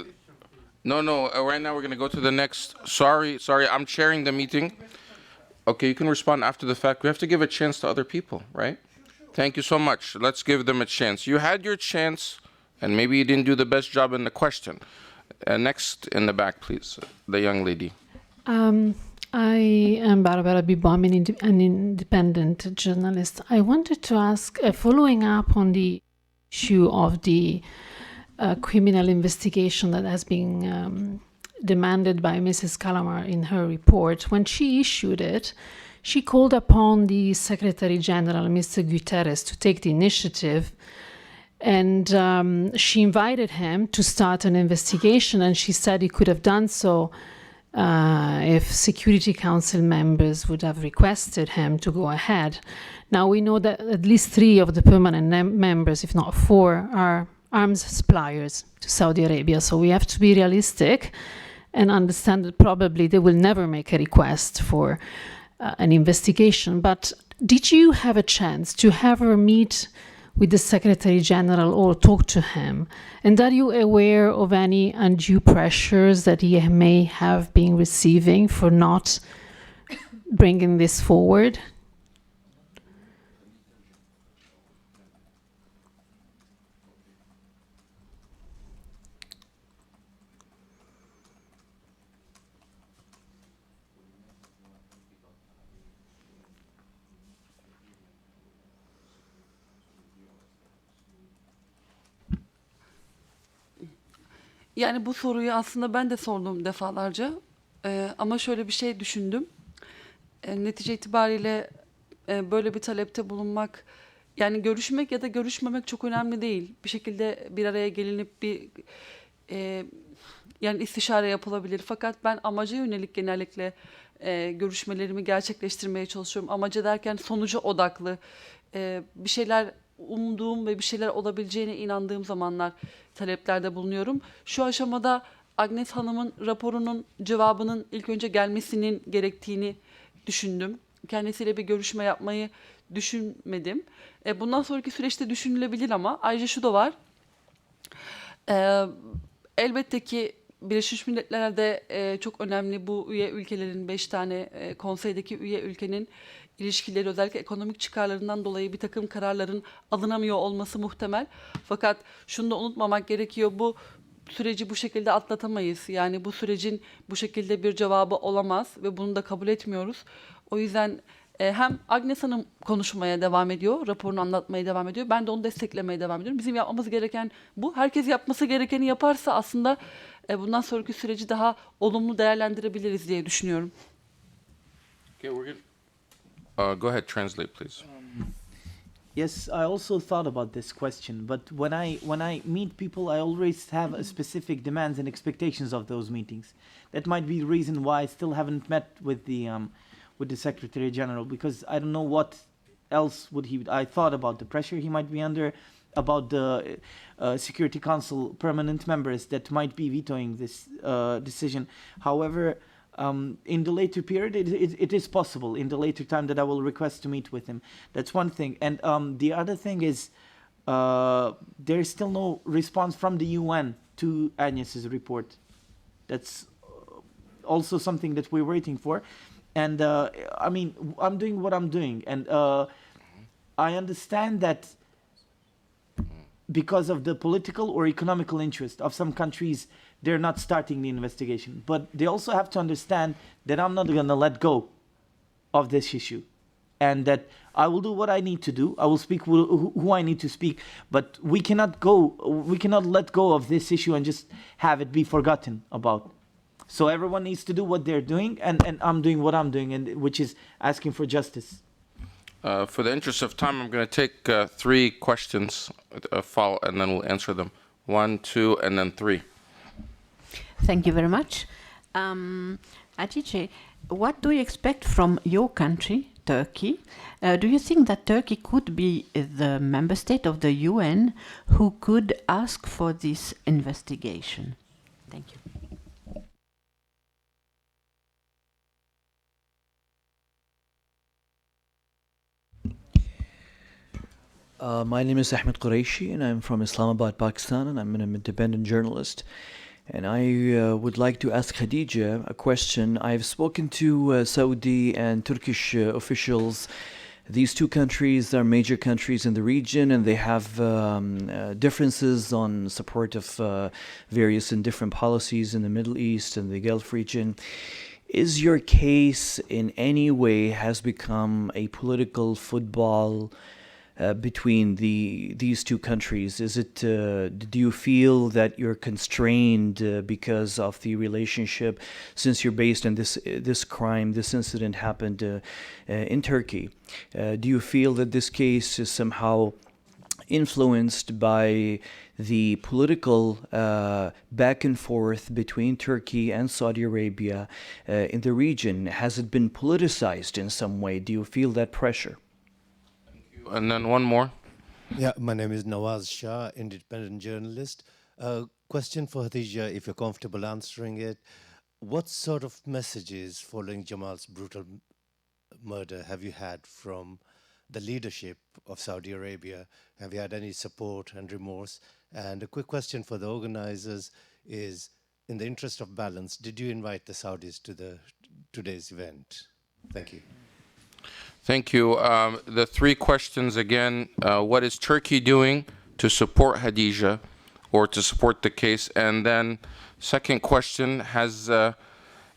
No, right now we're going to go to the next... Sorry, I'm chairing the meeting. Okay, you can respond after the fact. We have to give a chance to other people, right? Thank you so much. Let's give them a chance. You had your chance, and maybe you didn't do the best job in the question. Next in the back, please. The young lady. I am Barbara Bibo. I'm an independent journalist. I wanted to ask, following up on the issue of the criminal investigation that has been demanded by Mrs. Calamar in her report. When she issued it, she called upon the Secretary General, Mr. Guterres, to take the initiative. And she invited him to start an investigation, and she said he could have done so if Security Council members would have requested him to go ahead. Now we know that at least 3 of the permanent members, if not 4, are arms suppliers to Saudi Arabia. So we have to be realistic and understand that probably they will never make a request for an investigation. But did you have a chance to have her meet with the Secretary General or talk to him? And are you aware of any undue pressures that he may have been receiving for not bringing this forward? Yani bu soruyu aslında ben de sordum defalarca. Ama şöyle bir şey düşündüm. Netice itibariyle böyle bir talepte bulunmak, yani görüşmek ya da görüşmemek çok önemli değil. Bir şekilde bir araya gelinip bir yani istişare yapılabilir. Fakat ben amaca yönelik genellikle görüşmelerimi gerçekleştirmeye çalışıyorum. Amaca derken sonuca odaklı, bir şeyler umduğum ve bir şeyler olabileceğine inandığım zamanlar taleplerde bulunuyorum. Şu aşamada Agnes Hanım'ın raporunun cevabının ilk önce gelmesinin gerektiğini düşündüm. Kendisiyle bir görüşme yapmayı düşünmedim. Bundan sonraki süreçte düşünülebilir ama ayrıca şu da var. Elbette ki Birleşmiş Milletler'de çok önemli bu üye ülkelerin 5 tane konseydeki üye ülkenin ilişkileri, özellikle ekonomik çıkarlarından dolayı bir takım kararların alınamıyor olması muhtemel. Fakat şunu da unutmamak gerekiyor, bu süreci bu şekilde atlatamayız. Yani bu sürecin bu şekilde bir cevabı olamaz ve bunu da kabul etmiyoruz. O yüzden hem Agnes Hanım konuşmaya devam ediyor, raporunu anlatmaya devam ediyor. Ben de onu desteklemeye devam ediyorum. Bizim yapmamız gereken bu. Herkes yapması gerekeni yaparsa aslında bundan sonraki süreci daha olumlu değerlendirebiliriz diye düşünüyorum. Okay, we're good. Go ahead, translate, please. Yes, I also thought about this question, but when I meet people, I always have a specific demands and expectations of those meetings. That might be the reason why I still haven't met with the Secretary General, because I don't know what else would he. I thought about the pressure he might be under, about the Security Council permanent members that might be vetoing this decision. However, in the later period, it is possible in the later time that I will request to meet with him. That's one thing. And the other thing is there is still no response from the UN to Agnes's report. That's also something that we're waiting for. And I mean, I'm doing what I'm doing. And I understand that because of the political or economical interest of some countries, they're not starting the investigation. But they also have to understand that I'm not going to let go of this issue, and that I will do what I need to do. I will speak who I need to speak, but we cannot let go of this issue and just have it be forgotten about. So everyone needs to do what they're doing, and I'm doing what I'm doing, and which is asking for justice. For the interest of time, I'm going to take 3 questions, follow, and then we'll answer them. 1, 2, and then 3. Thank you very much. Hatice, what do you expect from your country, Turkey? Do you think that Turkey could be the member state of the UN who could ask for this investigation? Thank you. My name is Ahmed Qureshi, and I'm from Islamabad, Pakistan, and I'm an independent journalist. And I would like to ask Khadija a question. I've spoken to Saudi and Turkish officials. These 2 countries are major countries in the region, and they have differences on support of various and different policies in the Middle East and the Gulf region. Is your case in any way has become a political football between these two countries? Is it? Do you feel that you're constrained because of the relationship, since you're based in this crime, this incident happened in Turkey? Do you feel that this case is somehow influenced by the political back and forth between Turkey and Saudi Arabia in the region? Has it been politicized in some way? Do you feel that pressure? And then one more. Yeah, my name is Nawaz Shah, independent journalist. Question for Khadija, if you're comfortable answering it. What sort of messages following Jamal's brutal murder have you had from the leadership of Saudi Arabia? Have you had any support and remorse? And a quick question for the organizers is, in the interest of balance, did you invite the Saudis to today's event? Thank you. Thank you. The three questions again, what is Turkey doing to support Khadija or to support the case? And then second question,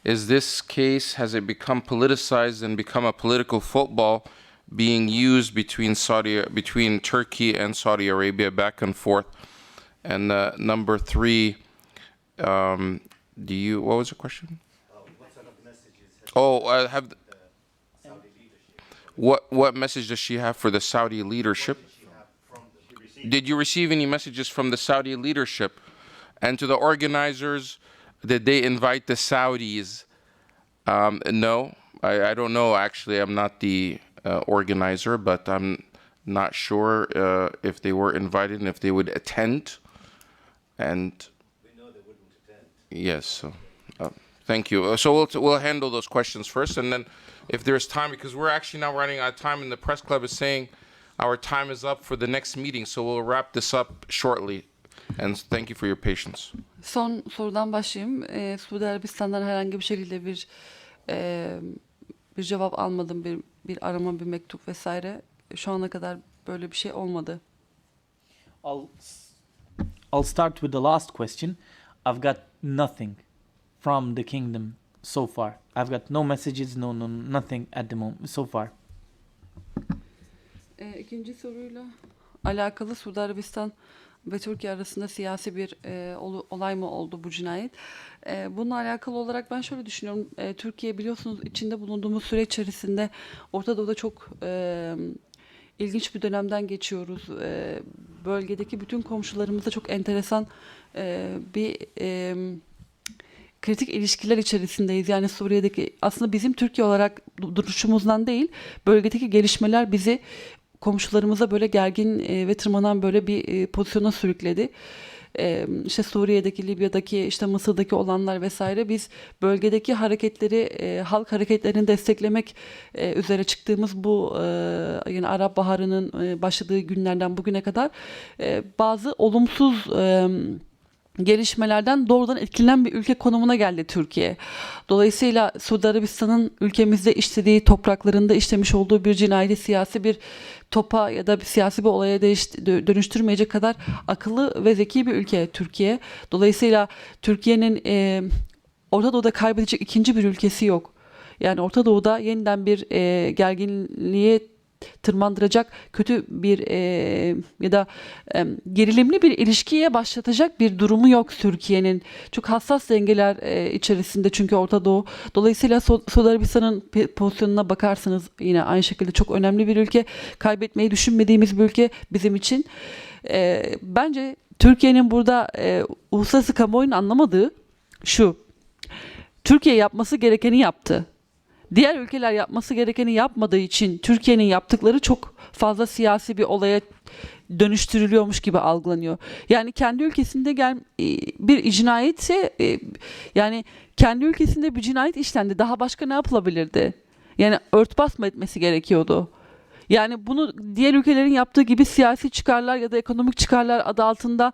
is this case, has it become politicized and become a political football being used between Turkey and Saudi Arabia back and forth? And number three, what was the question? What sort of messages have what message does she have for the Saudi leadership? Did you receive any messages from the Saudi leadership? And to the organizers, did they invite the Saudis? No, I don't know. Actually, I'm not the organizer, but I'm not sure if they were invited and if they would attend. And we know they wouldn't attend. Yes. So, thank you. So we'll handle those questions first, and then if there's time, because we're actually now running out of time, and the press club is saying our time is up for the next meeting, so we'll wrap this up shortly. And thank you for your patience. Son sorudan başlayayım. Suudi Arabistan'dan herhangi bir şekilde bir cevap almadım, bir arama, bir mektup vesaire. Şu ana kadar böyle bir şey olmadı. I'll start with the last question. I've got nothing from the kingdom so far. I've got no messages, nothing at the moment so far. İkinci soruyla alakalı, Suudi Arabistan ve Türkiye arasında siyasi bir olay mı oldu bu cinayet? Bununla alakalı olarak ben şöyle düşünüyorum. Türkiye, biliyorsunuz, içinde bulunduğumuz süre içerisinde Orta Doğu'da çok ilginç bir dönemden geçiyoruz. Bölgedeki bütün komşularımızla çok enteresan bir kritik ilişkiler içerisindeyiz. Yani Suriye'deki, aslında bizim Türkiye olarak duruşumuzdan değil, bölgedeki gelişmeler bizi komşularımıza böyle gergin ve tırmanan böyle bir pozisyona sürükledi. İşte Suriye'deki, Libya'daki, işte Mısır'daki olanlar vesaire, biz bölgedeki hareketleri, halk hareketlerini desteklemek üzere çıktığımız bu yani Arap Baharı'nın başladığı günlerden bugüne kadar bazı olumsuz gelişmelerden doğrudan etkilenen bir ülke konumuna geldi Türkiye. Dolayısıyla Suudi Arabistan'ın ülkemizde işlediği, topraklarında işlemiş olduğu bir cinayeti siyasi bir topa ya da bir siyasi bir olaya dönüştürmeyecek kadar akıllı ve zeki bir ülke Türkiye. Dolayısıyla Türkiye'nin Orta Doğu'da kaybedecek ikinci bir ülkesi yok. Yani Orta Doğu'da yeniden bir gerginliğe tırmandıracak kötü bir ya da gerilimli bir ilişkiye başlatacak bir durumu yok Türkiye'nin. Çok hassas dengeler içerisinde çünkü Orta Doğu. Dolayısıyla Suudi Arabistan'ın pozisyonuna bakarsanız yine aynı şekilde çok önemli bir ülke. Kaybetmeyi düşünmediğimiz bir ülke bizim için. Bence Türkiye'nin burada uluslararası kamuoyunun anlamadığı şu: Türkiye yapması gerekeni yaptı. Diğer ülkeler yapması gerekeni yapmadığı için Türkiye'nin yaptıkları çok fazla siyasi bir olaya dönüştürülüyormuş gibi algılanıyor. Yani kendi ülkesinde bir cinayetse, yani kendi ülkesinde bir cinayet işlendi. Daha başka ne yapılabilirdi? Yani örtbas mı etmesi gerekiyordu? Yani bunu diğer ülkelerin yaptığı gibi siyasi çıkarlar ya da ekonomik çıkarlar adı altında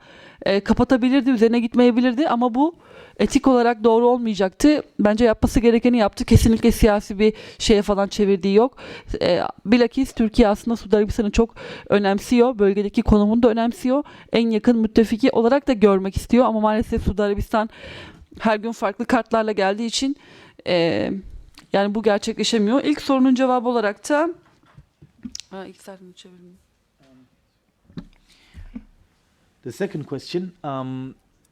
kapatabilirdi, üzerine gitmeyebilirdi, ama bu etik olarak doğru olmayacaktı. Bence yapması gerekeni yaptı. Kesinlikle siyasi bir şeye falan çevirdiği yok. Bilakis Türkiye aslında Suudi Arabistan'ı çok önemsiyor. Bölgedeki konumunu da önemsiyor. En yakın müttefiki olarak da görmek istiyor. Ama maalesef Suudi Arabistan her gün farklı kartlarla geldiği için yani bu gerçekleşemiyor. İlk sorunun cevabı olarak da ilk sayfamı çevireyim. the second question,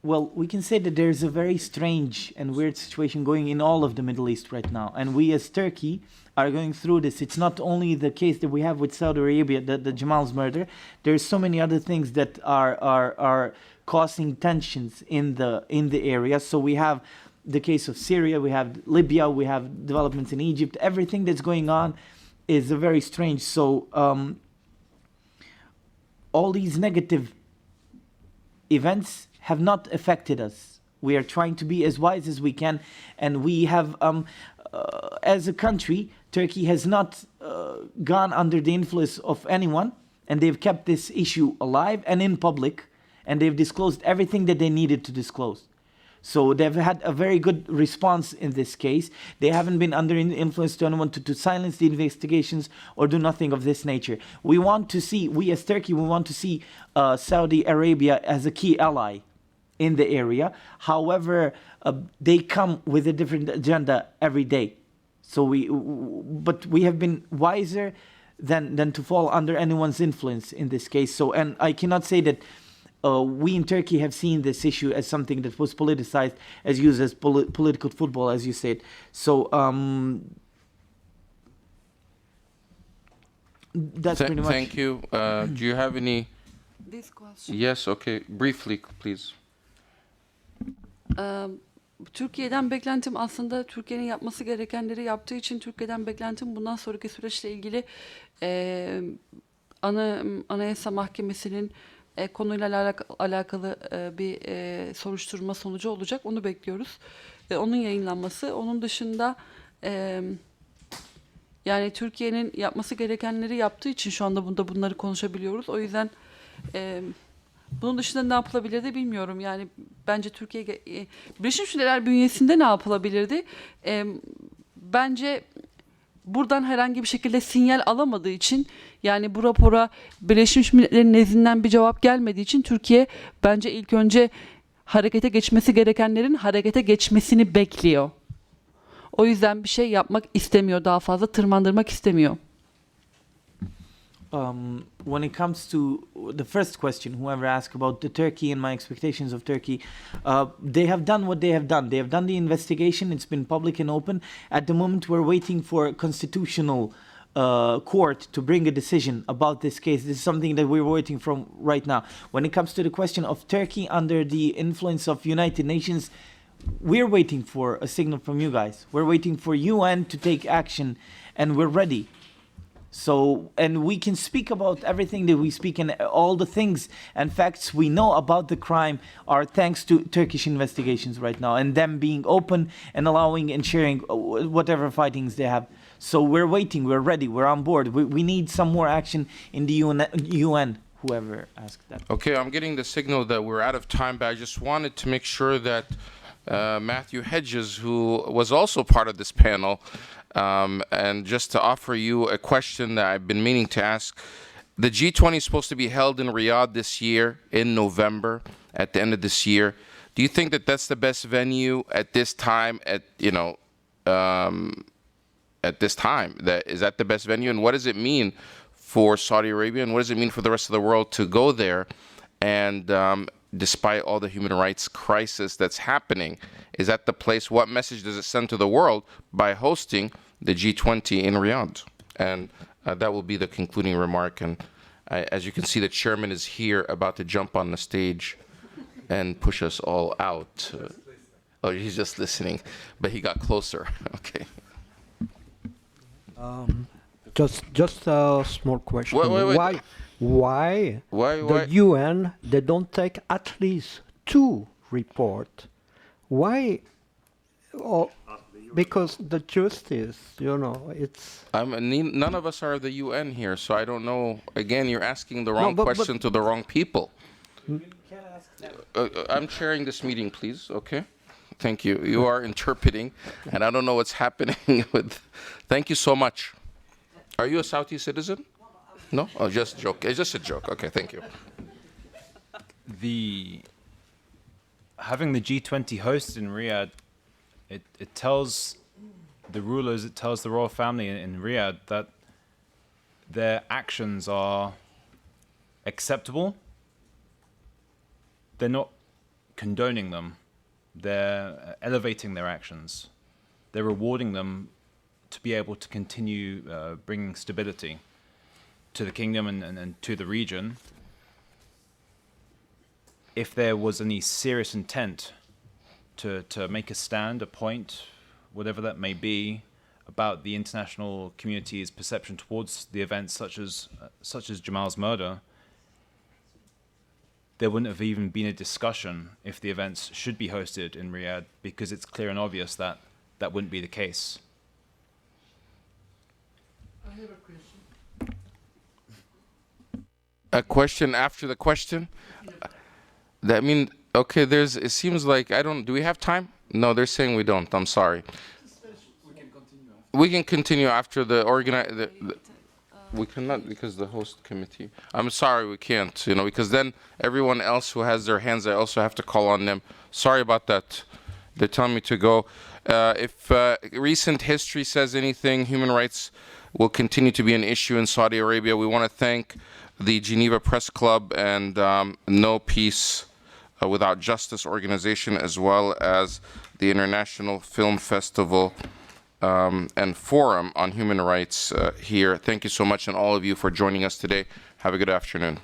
well, we can say that there's a very strange and weird situation going in all of the Middle East right now. And we as Turkey are going through this. It's not only the case that we have with Saudi Arabia, the Jamal's murder. There's so many other things that are causing tensions in the area. So we have the case of Syria, we have Libya, we have developments in Egypt. Everything that's going on is very strange. So all these negative events have not affected us. We are trying to be as wise as we can, and we have, as a country, Turkey has not gone under the influence of anyone, and they've kept this issue alive and in public, and they've disclosed everything that they needed to disclose. So they've had a very good response in this case. They haven't been under influence to anyone to silence the investigations or do nothing of this nature. We want to see, we as Turkey, we want to see Saudi Arabia as a key ally in the area. However, they come with a different agenda every day. So but we have been wiser than to fall under anyone's influence in this case. So, and I cannot say that we in Turkey have seen this issue as something that was politicized, as used as political football, as you said. So that's pretty much. Thank you. Do you have any? This question. Yes. Okay. Briefly, please. Türkiye'den beklentim aslında Türkiye'nin yapması gerekenleri yaptığı için Türkiye'den beklentim bundan sonraki süreçle ilgili Anayasa Mahkemesi'nin konuyla alakalı bir soruşturma sonucu olacak. Onu bekliyoruz. Onun yayınlanması. Onun dışında yani Türkiye'nin yapması gerekenleri yaptığı için şu anda bunları konuşabiliyoruz. O yüzden bunun dışında ne yapılabilirdi bilmiyorum. Yani bence Türkiye Birleşmiş Milletler bünyesinde ne yapılabilirdi? Bence buradan herhangi bir şekilde sinyal alamadığı için, yani bu rapora Birleşmiş Milletler'in nezdinden bir cevap gelmediği için Türkiye bence ilk önce harekete geçmesi gerekenlerin harekete geçmesini bekliyor. O yüzden bir şey yapmak istemiyor, daha fazla tırmandırmak istemiyor. When it comes to the first question, whoever asked about the Turkey and my expectations of Turkey, they have done what they have done. They have done the investigation. It's been public and open. At the moment, we're waiting for a constitutional court to bring a decision about this case. This is something that we're waiting from right now. When it comes to the question of Turkey under the influence of United Nations, we're waiting for a signal from you guys. We're waiting for UN to take action, and we're ready. So, and we can speak about everything that we speak, and all the things and facts we know about the crime are thanks to Turkish investigations right now, and them being open and allowing and sharing whatever findings they have. So we're waiting, we're ready, we're on board. We need some more action in the UN, whoever asked that. Okay, I'm getting the signal that we're out of time, but I just wanted to make sure that Matthew Hedges, who was also part of this panel, and just to offer you a question that I've been meaning to ask. The G20 is supposed to be held in Riyadh this year, in November, at the end of this year. Do you think that that's the best venue at this time, at this time? Is that the best venue? And what does it mean for Saudi Arabia, and what does it mean for the rest of the world to go there? And despite all the human rights crisis that's happening, is that the place? What message does it send to the world by hosting the G20 in Riyadh? And that will be the concluding remark. And as you can see, the chairman is here about to jump on the stage and push us all out. Oh, he's just listening, but he got closer. Okay. Just a small question. Wait. Why the UN, they don't take at least 2 reports? Why? Because the justice, it's... none of us are the UN here, so I don't know. Again, you're asking the wrong question to the wrong people. I'm chairing this meeting, please, okay? Thank you. You are interpreting, and I don't know what's happening with... Thank you so much. Are you a Saudi citizen? No? Oh, just a joke. It's just a joke. Okay, thank you. Having the G20 hosted in Riyadh, it tells the rulers, it tells the royal family in Riyadh that their actions are acceptable they're not condoning them. They're elevating their actions. They're rewarding them to be able to continue bringing stability to the kingdom and to the region. If there was any serious intent to make a stand, a point, whatever that may be, about the international community's perception towards the events such as Jamal's murder, there wouldn't have even been a discussion if the events should be hosted in Riyadh, because it's clear and obvious that that wouldn't be the case. I have a question. A question after the question? That mean, okay, it seems like, do we have time? No, they're saying we don't, I'm sorry. We can continue after we cannot, because the host committee. I'm sorry, we can't, because then everyone else who has their hands, I also have to call on them. Sorry about that. They're telling me to go. If recent history says anything, human rights will continue to be an issue in Saudi Arabia. We want to thank the Geneva Press Club and No Peace Without Justice organization, as well as the International Film Festival and Forum on Human Rights here. Thank you so much, and all of you for joining us today. Have a good afternoon.